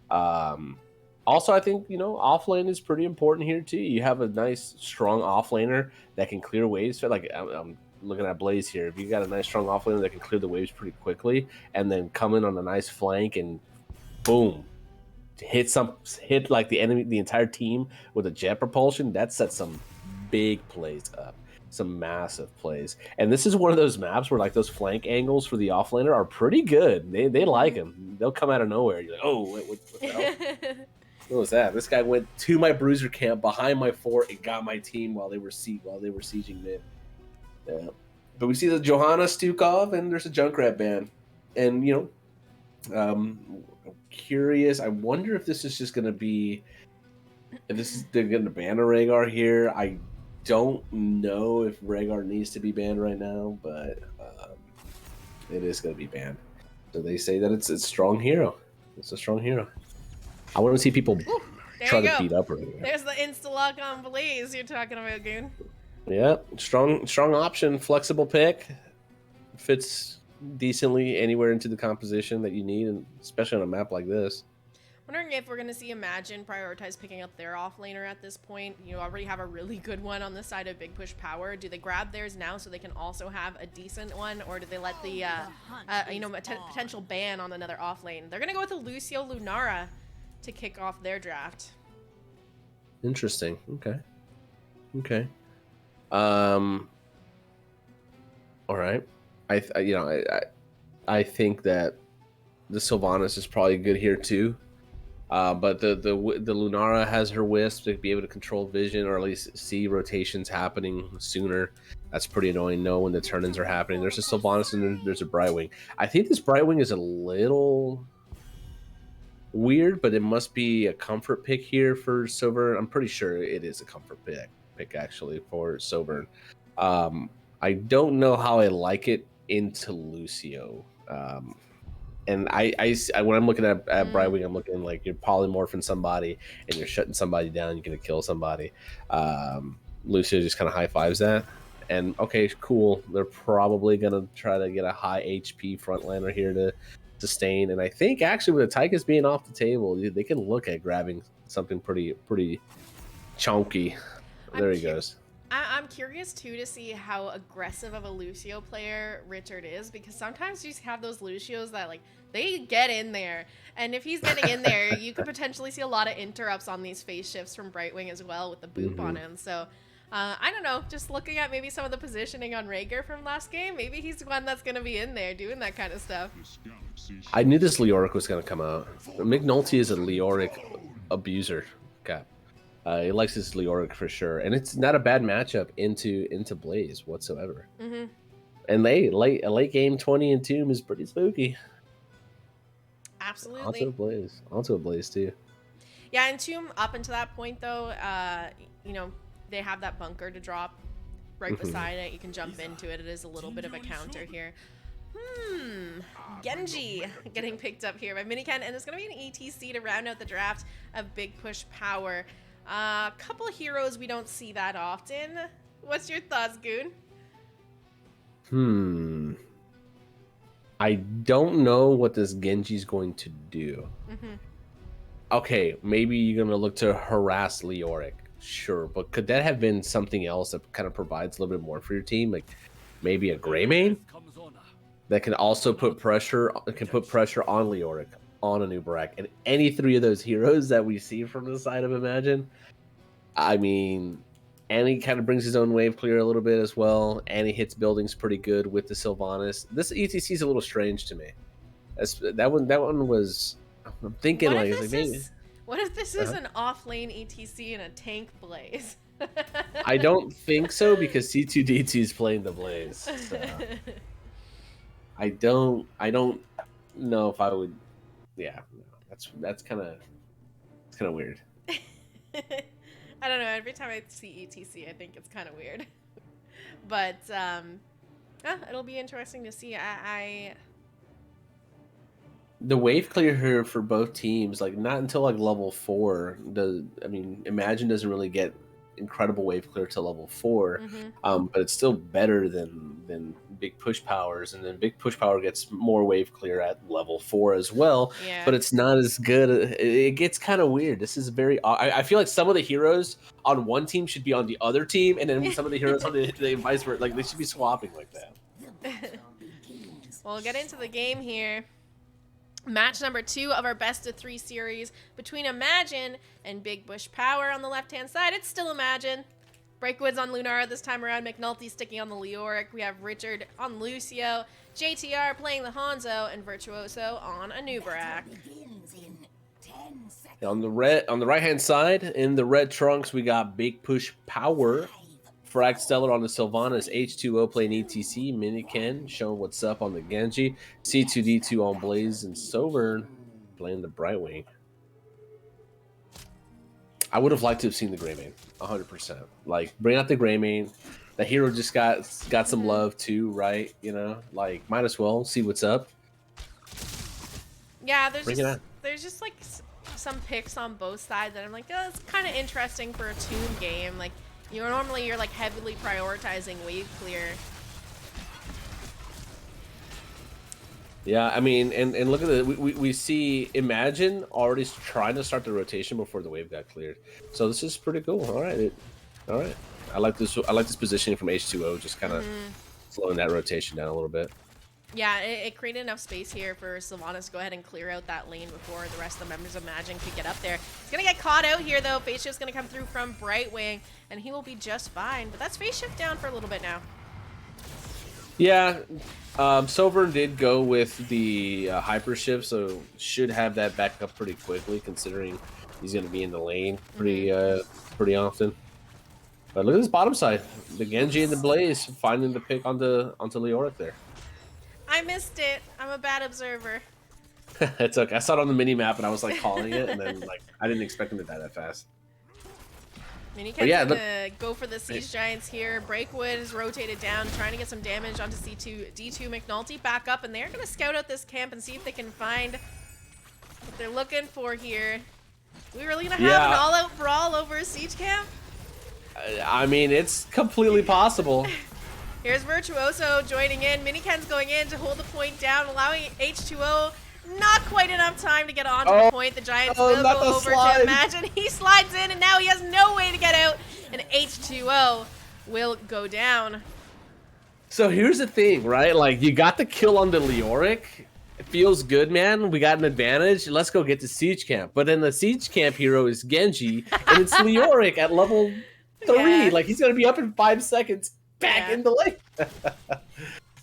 Also, I think offlane is pretty important here too. You have a nice, strong offlaner that can clear waves. So, like I'm looking at Blaze here. If you got a nice, strong offlaner that can clear the waves pretty quickly, and then come in on a nice flank and boom. Hit like the enemy, the entire team with a jet propulsion, that sets some big plays up, some massive plays. And this is one of those maps where like those flank angles for the offlaner are pretty good. They like them. They'll come out of nowhere. You're like, oh, what the hell? What was that? This guy went to my bruiser camp behind my fort and got my team while they were sieging mid. Yeah. But we see the Johanna Stukov and there's a Junkrat ban, and curious. I wonder if this is just going to be, they're going to ban a Rhaegar here. I don't know if Rhaegar needs to be banned right now, but it is going to be banned. So they say that it's a strong hero. It's a strong hero. I want to see people try to beat up Rhaegar. There's the insta-lock on Blaze you're talking about, Goon. Yeah, strong option, flexible pick. Fits decently anywhere into the composition that you need, and especially on a map like this. Wondering if we're going to see Imagine prioritize picking up their offlaner at this point. You already have a really good one on the side of Big Push Power. Do they grab theirs now so they can also have a decent one, or do they let the potential ban on another offlane? They're going to go with a Lucio Lunara to kick off their draft. Interesting. Okay. All right. I think that the Sylvanas is probably good here too. But the Lunara has her wisp to be able to control vision, or at least see rotations happening sooner. That's pretty annoying. Know when the turn-ins are happening. There's a Sylvanas and there's a Brightwing. I think this Brightwing is a little weird, but it must be a comfort pick here for Sovereign. I'm pretty sure it is a comfort pick actually for Sovereign. I don't know how I like it into Lucio. And I when I'm looking at Brightwing, I'm looking like you're polymorphing somebody and you're shutting somebody down. You're gonna kill somebody. Lucio just kind of high fives that, and okay, cool. They're probably gonna try to get a high HP frontlaner here to sustain. And I think actually with the Tychus being off the table, they can look at grabbing something pretty chunky. There he goes. I'm curious too to see how aggressive of a Lucio player Richard is, because sometimes you just have those Lucios that like they get in there, and if he's getting in there, you could potentially see a lot of interrupts on these phase shifts from Brightwing as well with the boop on him. So I don't know, just looking at maybe some of the positioning on Rhaegar from last game, maybe he's the one that's going to be in there doing that kind of stuff. I knew this Leoric was going to come out. McNulty is a Leoric abuser. Okay. He likes his Leoric for sure, and it's not a bad matchup into Blaze whatsoever. Mm-hmm. And a late game 20 and Tomb is pretty spooky. Absolutely. Onto a Blaze too. Yeah, and Tomb up until that point though, you know, they have that bunker to drop right beside it. You can jump into it. It is a little bit of a counter here. Genji getting picked up here by Miniken, and it's going to be an ETC to round out the draft of Big Push Power. A couple heroes we don't see that often. What's your thoughts, Goon? I don't know what this Genji's going to do. Okay, maybe you're going to look to harass Leoric. Sure, but could that have been something else that kind of provides a little bit more for your team? Like maybe a Greymane that can also put pressure on Leoric, on Anubarak, and any three of those heroes that we see from the side of Imagine. I mean, and he kind of brings his own wave clear a little bit as well, and he hits buildings pretty good with the Sylvanas. This ETC is a little strange to me. That one was. I'm thinking What if this is an off lane ETC and a tank Blaze? I don't think so because C2D2 is playing the Blaze. So. I don't know if I would. Yeah, no, that's kind of weird. I don't know. Every time I see ETC, I think it's kind of weird. But it'll be interesting to see. The wave clear here for both teams, like not until like level 4 Imagine doesn't really get incredible wave clear to level 4, but it's still better than Big Push Powers, and then Big Push Power gets more wave clear at level 4 as well. Yeah. But it's not as good. It gets kind of weird. This is I feel like some of the heroes on one team should be on the other team, and then some of the heroes on the vice versa. Like they should be swapping like that. Well, we'll get into the game here. Match number 2 of our best of 3 series between Imagine and Big Push Power on the left-hand side. It's still Imagine. Breakwood's on Lunara this time around. McNulty sticking on the Leoric. We have Richard on Lucio. JTR playing the Hanzo, and Virtuoso on Anubarak. On the right-hand side, in the red trunks, we got Big Push Power. Frag Stellar on the Sylvanas, H2O playing ETC, Miniken showing what's up on the Genji, C2D2 on Blaze, and Sovern playing the Brightwing. I would have liked to have seen the Greymane, 100%. Like, bring out the Greymane. The hero just got some love too, right? You know, like, might as well see what's up. Yeah, there's just like some picks on both sides that I'm like, oh, it's kind of interesting for a Tomb game. Like, you're like heavily prioritizing wave clear. Yeah, I mean, and look at it. We see Imagine already trying to start the rotation before the wave got cleared. So this is pretty cool. All right. I like this positioning from H2O, just kind of slowing that rotation down a little bit. Yeah, it created enough space here for Sylvanas to go ahead and clear out that lane before the rest of the members of Imagine could get up there. He's going to get caught out here, though. Phase Shift's going to come through from Brightwing, and he will be just fine. But that's Phase Shift down for a little bit now. Yeah, Sovern did go with the Hyper Shift, so should have that back up pretty quickly, considering he's going to be in the lane pretty often. But look at this bottom side. The Genji and the Blaze finding the pick onto Leoric there. I missed it. I'm a bad observer. It's okay. I saw it on the mini map and I was like calling it, and then like I didn't expect him to die that fast. Miniken's gonna go for the Siege Giants here. Breakwood is rotated down, trying to get some damage onto C2D2. McNulty back up, and they're gonna scout out this camp and see if they can find what they're looking for here. We really gonna have an all-out brawl over a siege camp? I mean, it's completely possible. Here's Virtuoso joining in. Miniken's going in to hold the point down, allowing H2O not quite enough time to get onto the point. The Giants will go over to Imagine. He slides in, and now he has no way to get out, and H2O will go down. So here's the thing, right? Like, you got the kill on the Leoric. It feels good, man. We got an advantage. Let's go get the Siege Camp. But then the Siege Camp hero is Genji, and it's Leoric at level 3. Like, he's going to be up in 5 seconds. Back in the lane.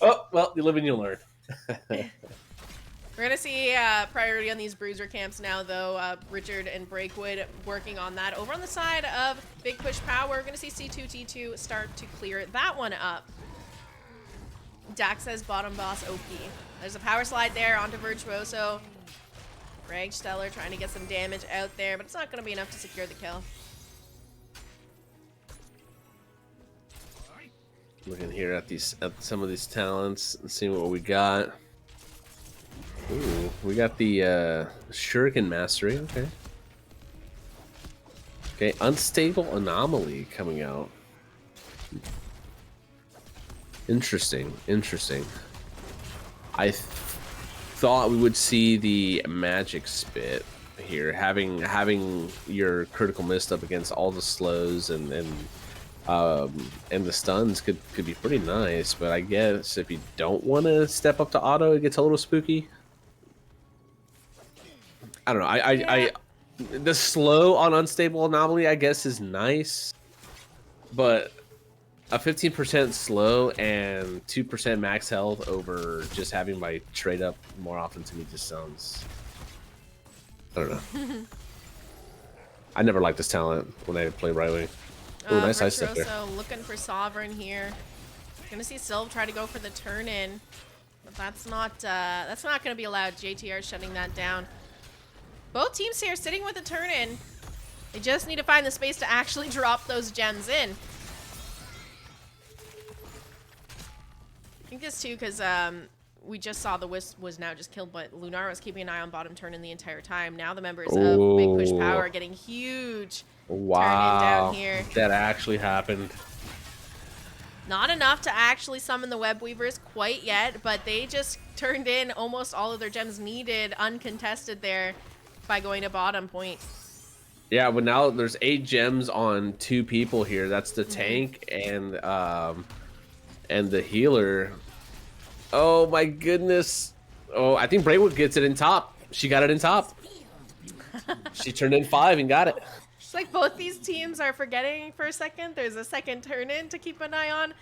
Oh, well, you live and you learn. We're going to see priority on these bruiser camps now, though. Richard and Breakwood working on that. Over on the side of Big Push Power, we're going to see C2, T2 start to clear that one up. Dax says bottom boss OP. There's a power slide there onto Virtuoso. Rag Stellar trying to get some damage out there, but it's not going to be enough to secure the kill. Looking here at some of these talents and seeing what we got. Ooh, we got the Shuriken Mastery. Okay. Okay, Unstable Anomaly coming out. Interesting. I thought we would see the Magic Spit here, having your critical mist up against all the slows and the stuns could be pretty nice. But I guess if you don't want to step up to auto, it gets a little spooky. I don't know. The slow on Unstable Anomaly, I guess, is nice, but a 15% slow and 2% max health over just having my trade up more often to me just sounds... I don't know. I never liked this talent when I played right wing. Oh, nice ice step there. Looking for Sovereign here. Gonna see Sylve try to go for the turn in, but that's not gonna be allowed. JTR shutting that down. Both teams here sitting with a turn in. They just need to find the space to actually drop those gems in. I think this too, because we just saw the Wisp was now just killed, but Lunar was keeping an eye on bottom turn in the entire time. Now the members of Big Push Power are getting huge turn in down here. That actually happened. Not enough to actually summon the Web Weavers quite yet, but they just turned in almost all of their gems needed uncontested there by going to bottom point. Yeah, but now there's 8 gems on 2 people here. That's the tank and the healer. Oh my goodness. Oh, I think Braywood gets it in top. She got it in top. She turned in 5 and got it. It's like both these teams are forgetting for a second. There's a second turn in to keep an eye on.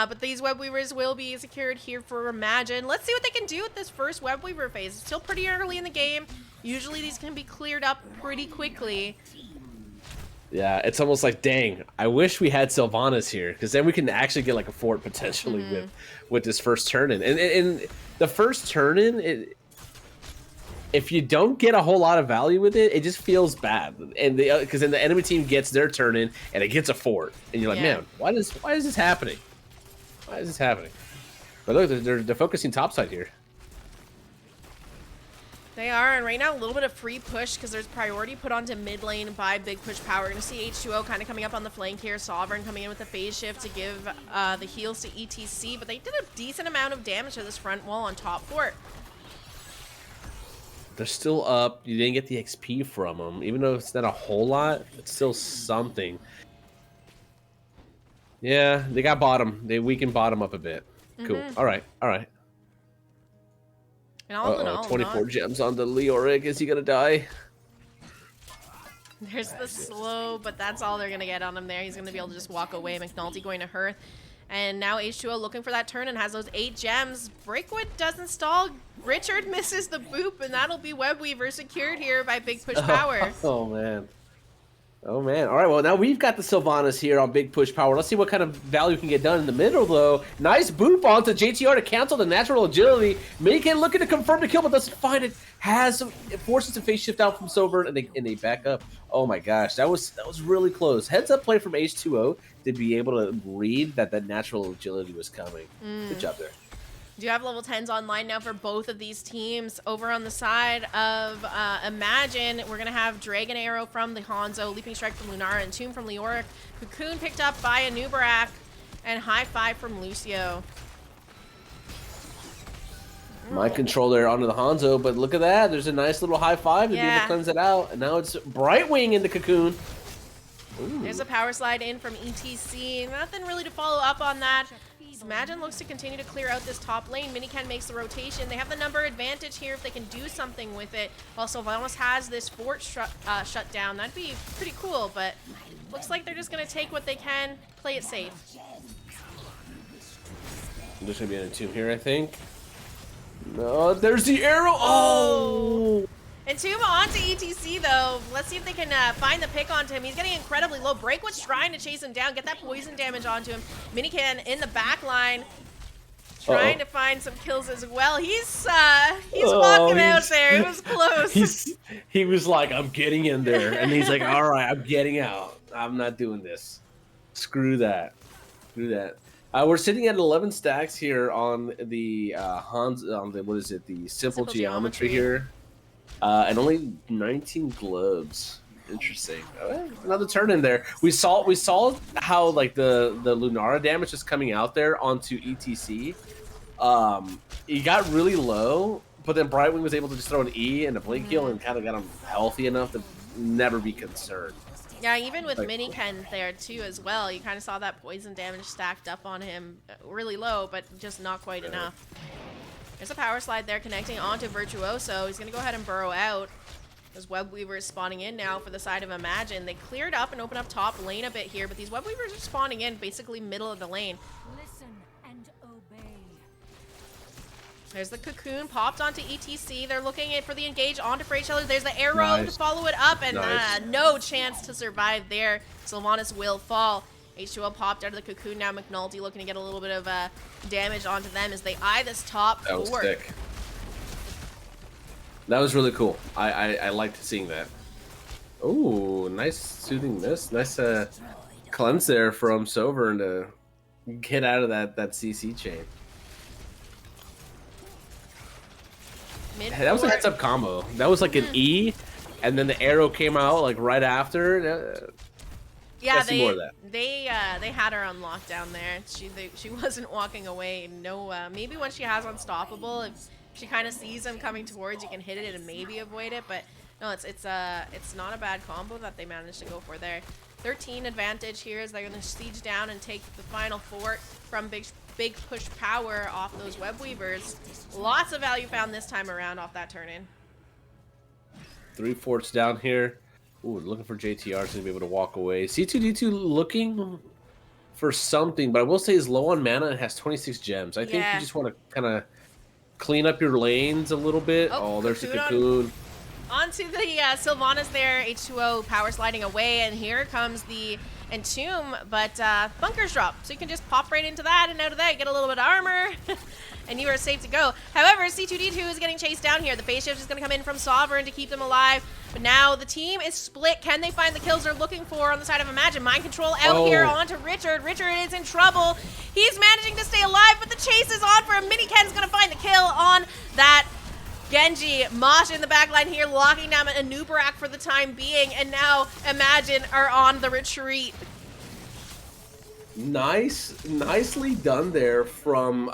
But these Web Weavers will be secured here for Imagine. Let's see what they can do with this first Web Weaver phase. It's still pretty early in the game. Usually these can be cleared up pretty quickly. Yeah, it's almost like, dang, I wish we had Sylvanas here, because then we can actually get like a fort potentially with this first turn-in. And the first turn-in, if you don't get a whole lot of value with it, it just feels bad. And because then the enemy team gets their turn-in and it gets a fort, and you're like, man, why is this happening? Why is this happening? But look, they're focusing topside here. They are, and right now a little bit of free push because there's priority put onto mid lane by Big Push Power. We're going to see H2O kind of coming up on the flank here. Sovereign coming in with a phase shift to give the heals to ETC, but they did a decent amount of damage to this front wall on top fort. They're still up. You didn't get the XP from them. Even though it's not a whole lot, it's still something. Yeah, they got bottom. They weakened bottom up a bit. Cool. All right. And all in all, 24 gems on the Leoric. Is he gonna die? There's the slow, but that's all they're gonna get on him there. He's gonna be able to just walk away. McNulty going to Hearth. And now H2O looking for that turn and has those 8 gems. Breakwood doesn't stall. Richard misses the boop, and that'll be Web Weaver secured here by Big Push Power. Oh man. Oh man. All right, well now we've got the Sylvanas here on Big Push Power. Let's see what kind of value can get done in the middle though. Nice boop onto JTR to cancel the natural agility. Make it looking to confirm the kill, but doesn't find it. It forces a phase shift out from Silver and they back up. Oh my gosh, that was really close. Heads up play from H2O to be able to read that natural agility was coming. Good job there. Do you have level 10s online now for both of these teams? Over on the side of Imagine, we're going to have Dragon Arrow from the Hanzo, Leaping Strike from Lunara, and Tomb from Leoric. Cocoon picked up by a Nubarak, and High Five from Lucio. Mind control there onto the Hanzo, but look at that. There's a nice little high five to be able to cleanse it out. And now it's Brightwing in the Cocoon. Ooh. There's a power slide in from ETC. Nothing really to follow up on that. Imagine looks to continue to clear out this top lane. Miniken makes the rotation. They have the number advantage here if they can do something with it. While Sylvanas has this fort shut down. That'd be pretty cool, but looks like they're just going to take what they can, play it safe. I'm just going to be in a tomb here, I think. No, there's the arrow. Oh. Entomb onto ETC though. Let's see if they can find the pick onto him. He's getting incredibly low. Breakwood's trying to chase him down, get that poison damage onto him. Minican in the back line, trying to find some kills as well. He's walking out there. It was close. He was like, I'm getting in there, and he's like, all right, I'm getting out. I'm not doing this. Screw that. Screw that. We're sitting at 11 stacks here on the what is it? The simple geometry here. And only 19 gloves. Interesting. Another turn in there. We saw how like the Lunara damage is coming out there onto ETC. He got really low, but then Brightwing was able to just throw an E and a blink heal and kind of got him healthy enough to never be concerned. Yeah, even with Miniken there too as well. You kind of saw that poison damage stacked up on him really low, but just not quite enough. There's a power slide there connecting onto Virtuoso. He's going to go ahead and burrow out. Those Web Weavers spawning in now for the side of Imagine. They cleared up and opened up top lane a bit here, but these Web Weavers are spawning in basically middle of the lane. Listen and obey. There's the Cocoon popped onto ETC. They're looking for the engage onto Freight Shelter. There's the arrow to follow it up, and no chance to survive there. Sylvanas will fall. H2O popped out of the Cocoon now. McNulty looking to get a little bit of damage onto them as they eye this top That was fort. sick. That was really cool. I liked seeing that. Oh, nice soothing mist. Nice cleanse there from Sovern to get out of that CC chain. Hey, that was a heads-up combo. That was like an E, and then the arrow came out like right after. Yeah, more of that. they had her on lockdown there. She wasn't walking away. No, maybe when she has Unstoppable, if she kind of sees him coming towards, you can hit it and maybe avoid it. But no, it's not a bad combo that they managed to go for there. 13 advantage here as they're going to siege down and take the final fort from big push power off those Web Weavers. Lots of value found this time around off that turn in. 3 forts down here. Ooh, looking for JTR to be able to walk away. C2D2 looking for something, but I will say he's low on mana and has 26 gems. I think you just want to kind of clean up your lanes a little bit. Oh, there's the Cocoon. Onto the Sylvanas there. H2O power sliding away, and here comes the Entomb, but bunkers drop, so you can just pop right into that, and out of that you get a little bit of armor, and you are safe to go. However, C2D2 is getting chased down here. The phase shift is going to come in from Sovereign to keep them alive, but now the team is split. Can they find the kills they're looking for on the side of Imagine? Mind control out here onto Richard. Richard is in trouble. He's managing to stay alive, but the chase is on for him. Miniken's going to find the kill on that Genji. Mosh in the back line here, locking down Anubarak for the time being, and now Imagine are on the retreat. Nicely done there from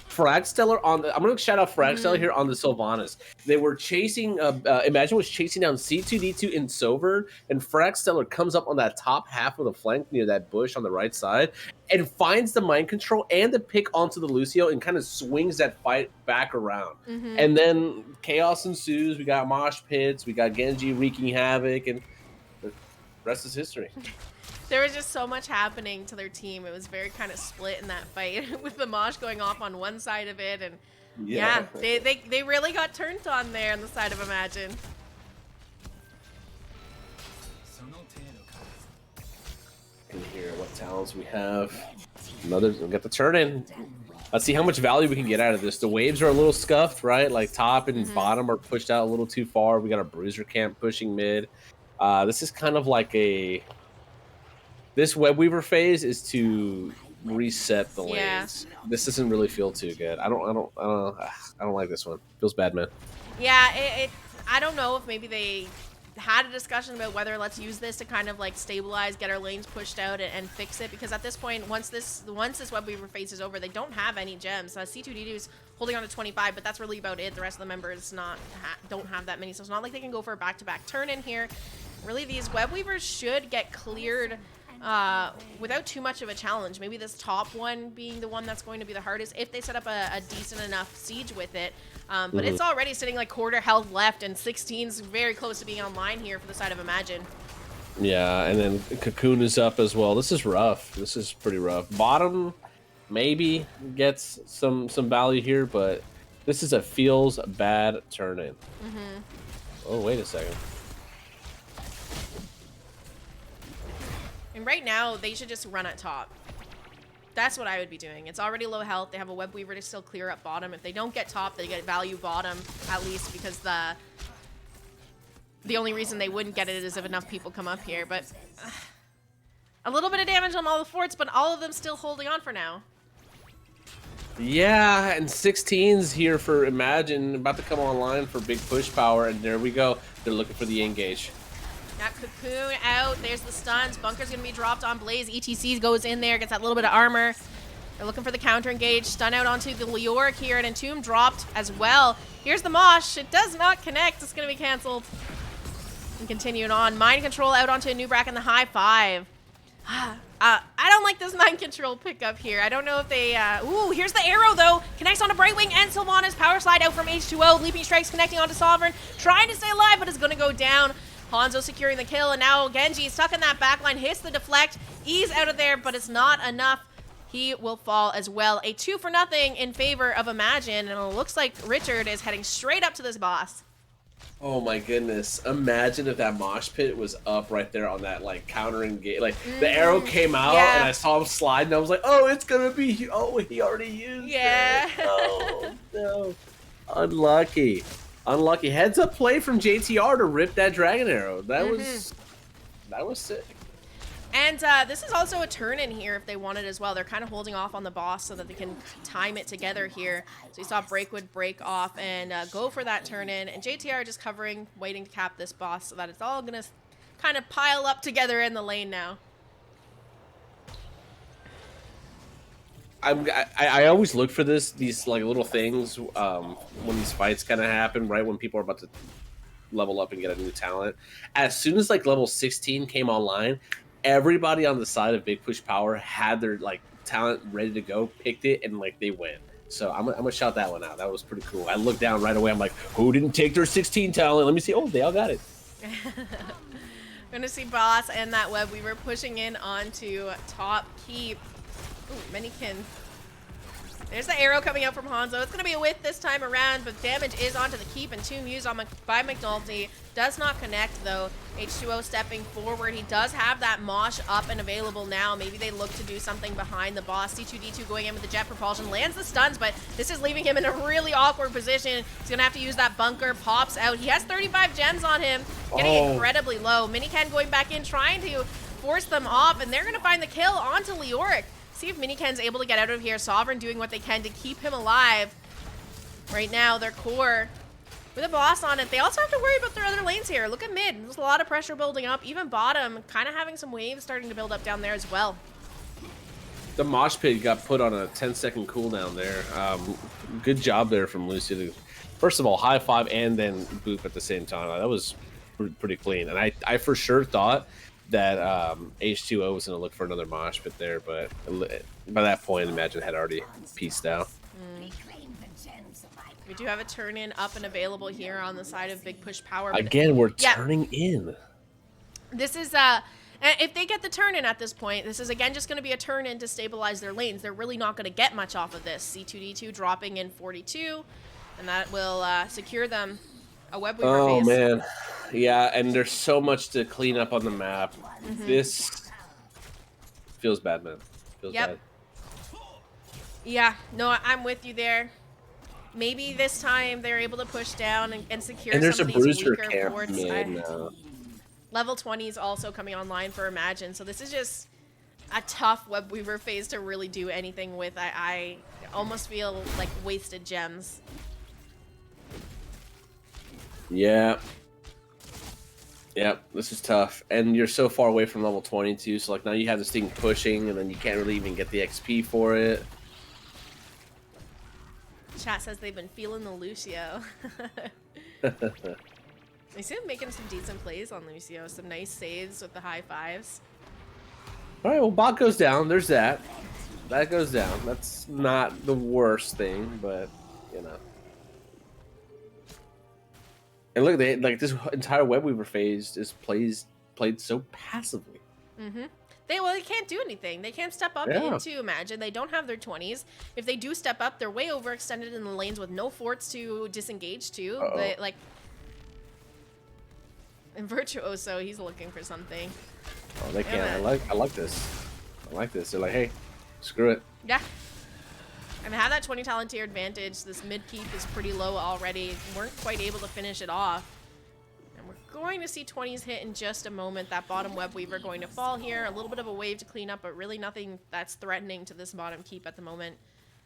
Fragstellar on the. I'm gonna shout out Fragstellar here on the Sylvanas. They were chasing. Imagine was chasing down C2D2 in Sovereign, and Fragstellar comes up on that top half of the flank near that bush on the right side, and finds the mind control and the pick onto the Lucio, and kind of swings that fight back around. And then chaos ensues. We got mosh pits. We got Genji wreaking havoc, and the rest is history. There was just so much happening to their team. It was very kind of split in that fight with the mosh going off on one side of it, and yeah, they really got turned on there on the side of Imagine. In here, what talents we have? We'll get the turn in. Let's see how much value we can get out of this. The waves are a little scuffed, right? Like top and bottom are pushed out a little too far. We got a bruiser camp pushing mid. This is kind of like this Web Weaver phase is to reset the lanes. This doesn't really feel too good. I don't like this one. Feels bad, man. Yeah, I don't know if maybe they had a discussion about whether let's use this to kind of like stabilize, get our lanes pushed out, and fix it, because at this point, once this Web Weaver phase is over, they don't have any gems. C2D2 is holding on to 25, but that's really about it. The rest of the members don't have that many, so it's not like they can go for a back-to-back turn in here. Really, these Web Weavers should get cleared without too much of a challenge. Maybe this top one being the one that's going to be the hardest if they set up a decent enough siege with it. But it's already sitting like quarter health left, and 16's very close to being online here for the side of Imagine. Yeah, and then Cocoon is up as well. This is rough. This is pretty rough. Bottom maybe gets some value here, but This is a feels bad turn in. Oh, wait a second. And right now, they should just run at top. That's what I would be doing. It's already low health. They have a web weaver to still clear up bottom. If they don't get top, they get value bottom, at least, because the only reason they wouldn't get it is if enough people come up here. But a little bit of damage on all the forts, but all of them still holding on for now. Yeah, and 16's here for Imagine, about to come online for big push power, and there we go. They're looking for the engage. That cocoon out. There's the stuns. Bunker's going to be dropped on Blaze. ETC goes in there, gets that little bit of armor. They're looking for the counter engage. Stun out onto the Leoric here, and Entomb dropped as well. Here's the Mosh. It does not connect. It's going to be canceled. And continuing on. Mind Control out onto a Nubrak in the high 5. I don't like this Mind Control pickup here. I don't know if they... Ooh, here's the arrow, though. Connects onto Brightwing and Sylvanas. Power slide out from H2O. Leaping Strikes connecting onto Sovereign. Trying to stay alive, but it's going to go down. Hanzo securing the kill, and now Genji stuck in that backline, hits the deflect, ease out of there, but it's not enough. He will fall as well. A 2-0 in favor of Imagine, and it looks like Richard is heading straight up to this boss. Oh my goodness. Imagine if that mosh pit was up right there on that like counter engage. Like the arrow came out and I saw him slide and I was like, oh, it's gonna be, oh, he already used it. Oh no. Unlucky. Unlucky. Heads up play from JTR to rip that dragon arrow. That was sick. And this is also a turn in here if they want it as well. They're kind of holding off on the boss so that they can time it together here. So you saw Breakwood break off and go for that turn in. And JTR just covering, waiting to cap this boss so that it's all going to kind of pile up together in the lane now. I always look for these like little things when these fights kind of happen, right when people are about to level up and get a new talent. As soon as like level 16 came online, everybody on the side of Big Push Power had their like talent ready to go, picked it, and like they went. So I'm gonna shout that one out. That was pretty cool. I looked down right away. I'm like, who didn't take their 16 talent? Let me see. Oh, they all got it. We're gonna see Boss and that web weaver pushing in onto top keep. Ooh, Minikin. There's the arrow coming out from Hanzo. It's going to be a whiff this time around, but damage is onto the keep and 2 Muse by McNulty. Does not connect, though. H2O stepping forward. He does have that Mosh up and available now. Maybe they look to do something behind the boss. C2D2 going in with the jet propulsion. Lands the stuns, but this is leaving him in a really awkward position. He's going to have to use that bunker. Pops out. He has 35 gems on him. Getting incredibly low. Minican going back in, trying to force them off, and they're going to find the kill onto Leoric. See if Miniken's able to get out of here. Sovereign doing what they can to keep him alive. Right now, their core with a boss on it. They also have to worry about their other lanes here. Look at mid. There's a lot of pressure building up. Even bottom, kind of having some waves starting to build up down there as well. The mosh pit got put on a 10-second cooldown there. Good job there from Lucy to, first of all, high five and then boop at the same time. That was pretty clean. And I for sure thought that H2O was going to look for another mosh pit there, but by that point, Imagine had already pieced out. We do have a turn in up and available here on the side of Big Push Power. Again, we're turning in. This is, if they get the turn in at this point, this is again just going to be a turn in to stabilize their lanes. They're really not going to get much off of this. C2D2 dropping in 42, and that will secure them a web weaver phase. Oh, man. Yeah, and there's so much to clean up on the map. This feels bad, man. Feels bad. Yeah, no, I'm with you there. Maybe this time they're able to push down and secure some of these weaker forts. Level 20 is also coming online for Imagine, so this is just a tough web weaver phase to really do anything with. I almost feel like wasted gems. Yeah. Yep, this is tough. And you're so far away from level 22, so like now you have this thing pushing and then you can't really even get the XP for it. Chat says they've been feeling the Lucio. They seem making some decent plays on Lucio. Some nice saves with the high fives. Alright, well bot goes down. There's that. That goes down. That's not the worst thing, but you know. And look, they like this entire web weaver phase is played so passively. They can't do anything. They can't step up Yeah. into Imagine. They don't have their 20s. If they do step up, they're way overextended in the lanes with no forts to disengage to. Uh-oh. They like. And Virtuoso, he's looking for something. Oh, they can't. Yeah. I like this. I like this. They're like, hey, screw it. Yeah. And had that 20 talent tier advantage. This mid keep is pretty low already. Weren't quite able to finish it off. And we're going to see 20s hit in just a moment. That bottom web weaver going to fall here. A little bit of a wave to clean up, but really nothing that's threatening to this bottom keep at the moment.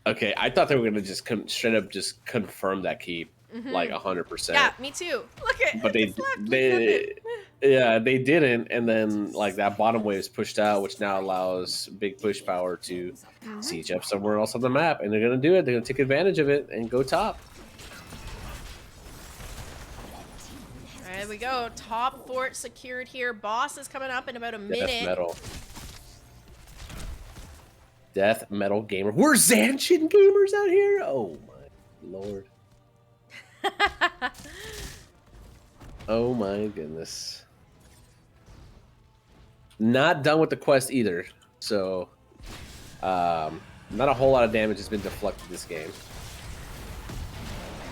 Okay, I thought they were gonna just straight up just confirm that keep, like 100%. Yeah, me too. Look at But it's left. Look yeah, they didn't, and then like that bottom wave is pushed out, which now allows Big Push Power to siege up somewhere else on the map, and they're gonna do it. They're gonna take advantage of it and go top. There we go. Top fort secured here. Boss is coming up in about a minute. Death Metal. Death Metal Gamer. We're Zanshin gamers out here? Oh my lord. Oh my goodness. Not done with the quest either. So, not a whole lot of damage has been deflected this game.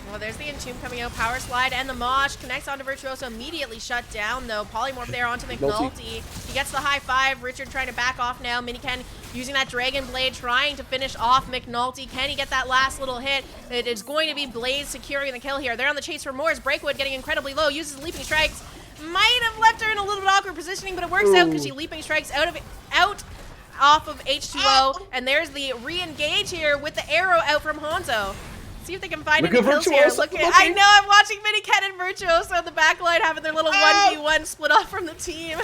Well, there's the Entomb coming out. Power Slide and the Mosh connects onto Virtuoso. Immediately shut down, though. Polymorph there onto McNulty. He gets the high five. Richard trying to back off now. Miniken using that Dragon Blade, trying to finish off McNulty. Can he get that last little hit? It is going to be Blaze securing the kill here. They're on the chase for more as Breakwood getting incredibly low. Uses Leaping Strikes. Might have left her in a little bit awkward positioning, but it works out because she Leaping Strikes out off of H2O. And there's the re-engage here with the arrow out from Hanzo. See if they can find any kills here. Look at, I know, I'm watching Miniken and Virtuoso on the back line having their little 1v1 split off from the team.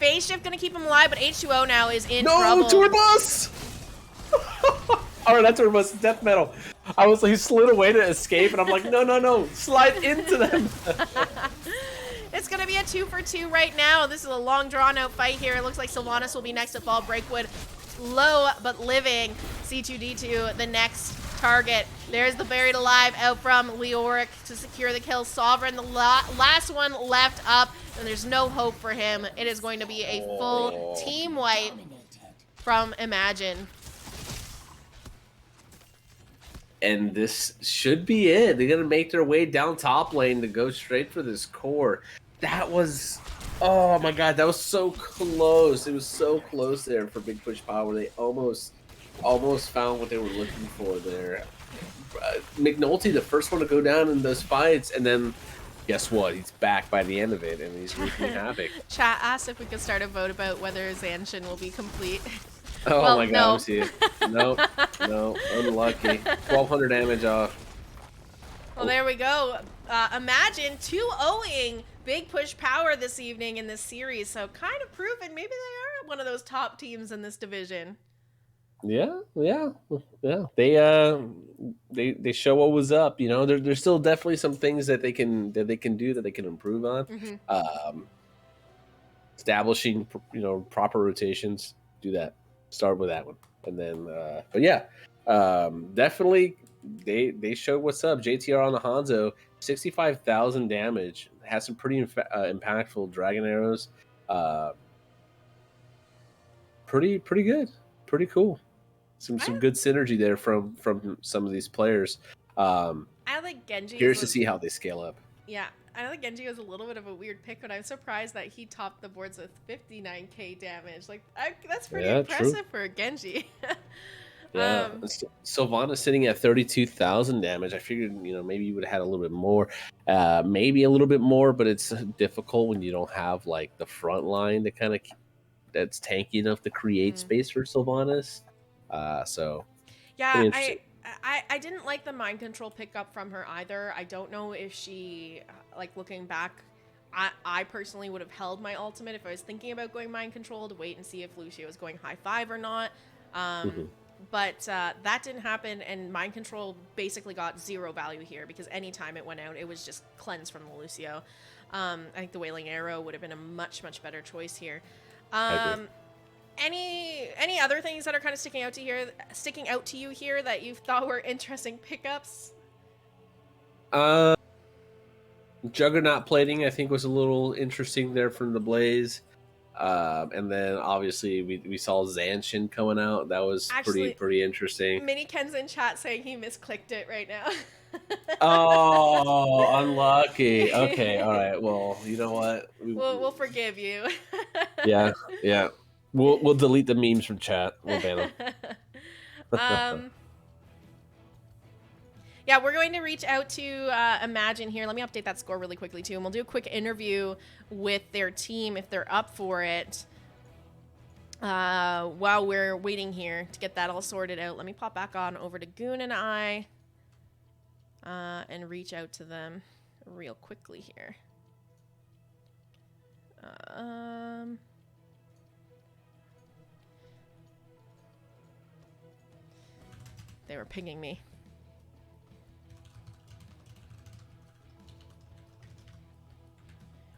Phase Shift gonna keep him alive, but H2O now is in trouble. No, Turbos! Alright, that's Turbos. Death Metal. He slid away to escape, and I'm like, no, slide into them. It's going to be a 2-for-2 right now. This is a long, drawn-out fight here. It looks like Sylvanas will be next to fall. Breakwood low but living. C2D2 the next target. There's the Buried Alive out from Leoric to secure the kill. Sovereign, the last one left up, and there's no hope for him. It is going to be a full team wipe from Imagine. And this should be it. They're going to make their way down top lane to go straight for this core. That was, oh my god, that was so close. It was so close there for Big Push Power. They almost found what they were looking for there. McNulty, the first one to go down in those fights, and then guess what? He's back by the end of it, and he's wreaking havoc. Chat asked if we could start a vote about whether Zanshin will be complete. Oh well, my god, no. I see it. No, unlucky. 1,200 damage off. Well, there we go. Imagine 2-0ing Big Push Power this evening in this series, so kind of proving maybe they are one of those top teams in this division. Yeah. They show what was up. You know, there's still definitely some things that they can do that they can improve on. Establishing proper rotations. Do that. Start with that one, and then but yeah, definitely they showed what's up. JTR on the Hanzo, 65,000 damage. Has some pretty impactful dragon arrows. Pretty good. Pretty cool. Some good synergy there from some of these players. I like Genji. Curious to see how they scale up. Yeah, I think Genji was a little bit of a weird pick, but I'm surprised that he topped the boards with 59k damage. Like that's pretty impressive for Genji. Yeah, Sylvanas sitting at 32,000 damage. I figured, maybe you would have had a little bit more, maybe a little bit more, but it's difficult when you don't have like the front line to that's tanky enough to create space for Sylvanas. So yeah, I didn't like the mind control pickup from her either. I don't know if she, looking back, I personally would have held my ultimate if I was thinking about going mind control to wait and see if Lucio was going high 5 or not. But that didn't happen, and mind control basically got 0 value here because anytime it went out, it was just cleansed from the Lucio. I think the Wailing Arrow would have been a much better choice here. Any other things that are kind of sticking out to you here that you thought were interesting pickups? Juggernaut plating I think was a little interesting there from the Blaze. And then obviously we saw Zanshin coming out. That was Actually, pretty interesting. Mini Ken's in chat saying he misclicked it right now. Oh, unlucky. Okay, all right. Well, you know what? We'll forgive you. Yeah, yeah. We'll delete the memes from chat. We'll ban them. Yeah, we're going to reach out to Imagine here. Let me update that score really quickly too, and we'll do a quick interview with their team if they're up for it. While we're waiting here to get that all sorted out, let me pop back on over to Goon and I and reach out to them real quickly here. They were pinging me.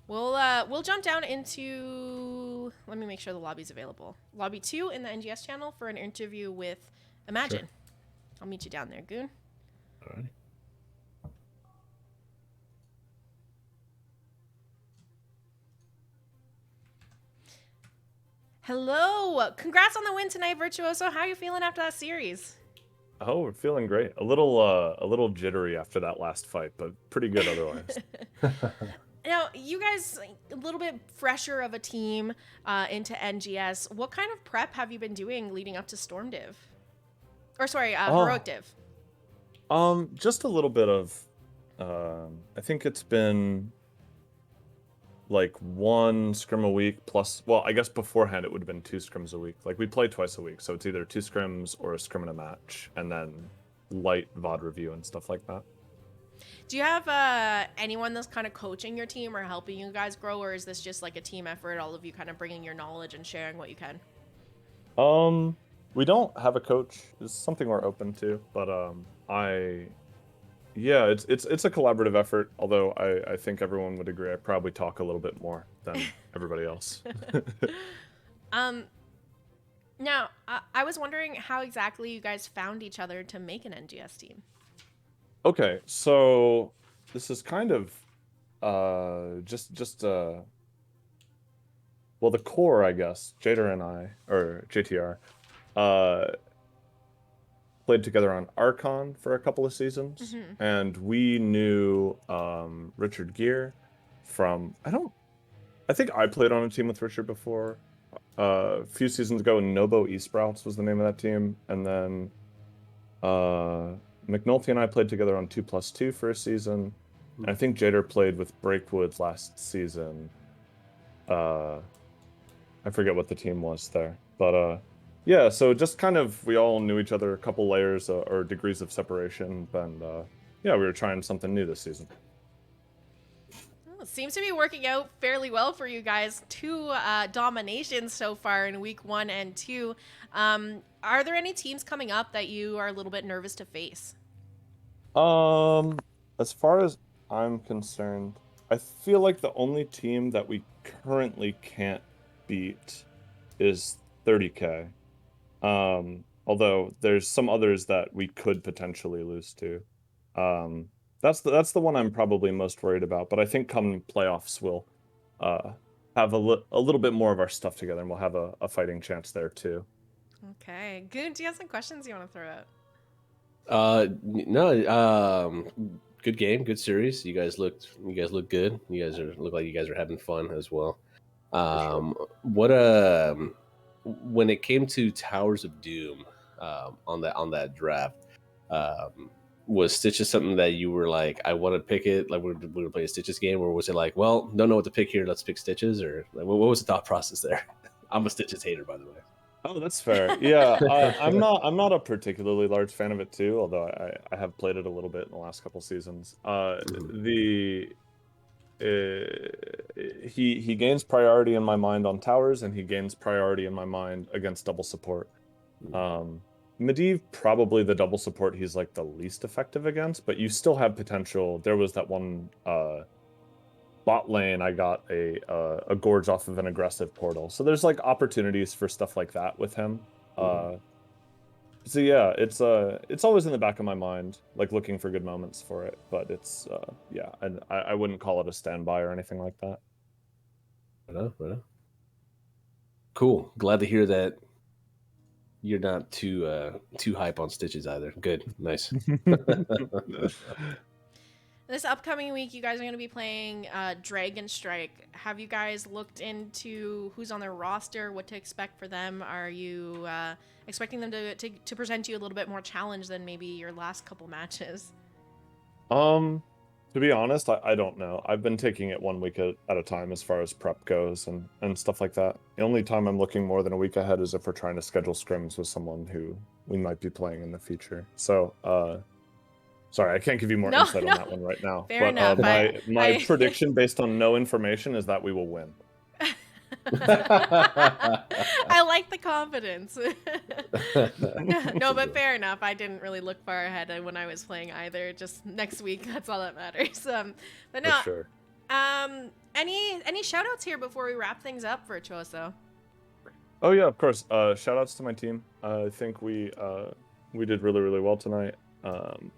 We'll jump down into. Let me make sure the lobby's available. Lobby 2 in the NGS channel for an interview with Imagine. Sure. I'll meet you down there, Goon. Alrighty. Hello! Congrats on the win tonight, Virtuoso. How are you feeling after that series? Oh, we're feeling great. A little jittery after that last fight, but pretty good otherwise. Now, you guys, a little bit fresher of a team into NGS. What kind of prep have you been doing leading up to Storm Div? Or sorry, Heroic Div. Just a little bit of. I think it's been like 1 scrim a week plus. Well, I guess beforehand it would have been 2 scrims a week. Like we play twice a week, so it's either 2 scrims or a scrim and a match, and then light VOD review and stuff like that. Do you have anyone that's kind of coaching your team or helping you guys grow, or is this just like a team effort, all of you kind of bringing your knowledge and sharing what you can? We don't have a coach. It's something we're open to, but yeah, it's a collaborative effort. Although I think everyone would agree, I probably talk a little bit more than everybody else. Now, I was wondering how exactly you guys found each other to make an NGS team. Okay, so this is kind of well, the core, I guess, Jader and I, or JTR, played together on Archon for a couple of seasons, and we knew Richard Gere from, I think I played on a team with Richard before. A few seasons ago, Nobo Esprouts was the name of that team, and then McNulty and I played together on 2+2 for a season. And I think Jader played with Breakwood last season. I forget what the team was there. But yeah, so just kind of, we all knew each other, a couple layers or degrees of separation. And yeah, we were trying something new this season. Well, seems to be working out fairly well for you guys. 2 dominations so far in week 1 and 2. Are there any teams coming up that you are a little bit nervous to face? As far as I'm concerned, I feel like the only team that we currently can't beat is 30K. Although there's some others that we could potentially lose to. That's the one I'm probably most worried about. But I think come playoffs we'll have a little bit more of our stuff together, and we'll have a fighting chance there too. Okay, Goon, do you have some questions you want to throw out? No. Good game, good series. You guys look good. You guys look like you guys are having fun as well. Sure. When it came to Towers of Doom, on that draft, was Stitches something that you were like, I want to pick it, like we're gonna play a Stitches game, or was it like, well, don't know what to pick here, let's pick Stitches, or like, what was the thought process there? I'm a Stitches hater, by the way. Oh, that's fair. Yeah, I'm not a particularly large fan of it too, although I have played it a little bit in the last couple seasons. He gains priority in my mind on towers, and he gains priority in my mind against double support. Medivh, probably the double support he's like the least effective against, but you still have potential. There was that one bot lane, I got a gorge off of an aggressive portal. So there's like opportunities for stuff like that with him. So yeah, it's always in the back of my mind, like looking for good moments for it. But it's yeah, and I wouldn't call it a standby or anything like that. I know. Cool. Glad to hear that you're not too hype on Stitches either. Good. Nice. This upcoming week, you guys are going to be playing Dragon Strike. Have you guys looked into who's on their roster, what to expect for them? Are you expecting them to present you a little bit more challenge than maybe your last couple matches? To be honest, I don't know. I've been taking it 1 week at a time as far as prep goes and stuff like that. The only time I'm looking more than a week ahead is if we're trying to schedule scrims with someone who we might be playing in the future. So, sorry, I can't give you more insight on that one right now. Fair enough. My prediction based on no information is that we will win. I like the confidence. No, but fair enough. I didn't really look far ahead when I was playing either. Just next week, that's all that matters. But no, For sure. any shout outs here before we wrap things up, Virtuoso? Oh yeah, of course. Shout outs to my team. I think we did really, really well tonight.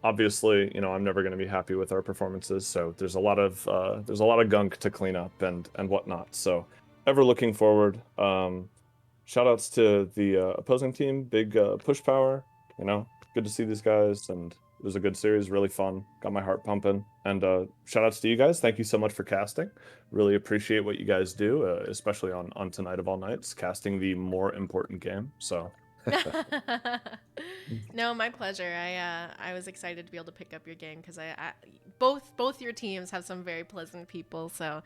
Obviously, I'm never going to be happy with our performances, so there's a lot of gunk to clean up and whatnot. So ever looking forward. Shout outs to the opposing team, big push power. Good to see these guys, and it was a good series, really fun. Got my heart pumping. And shout outs to you guys. Thank you so much for casting. Really appreciate what you guys do, especially on Tonight of All Nights, casting the more important game. So. No, my pleasure. I was excited to be able to pick up your game because both your teams have some very pleasant people, so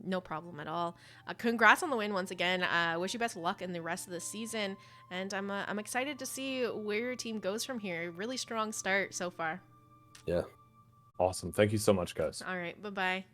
no problem at all. Congrats on the win once again. Wish you best of luck in the rest of the season, and I'm excited to see where your team goes from here. Really strong start so far. Yeah. Awesome. Thank you so much, guys. All right. Bye bye.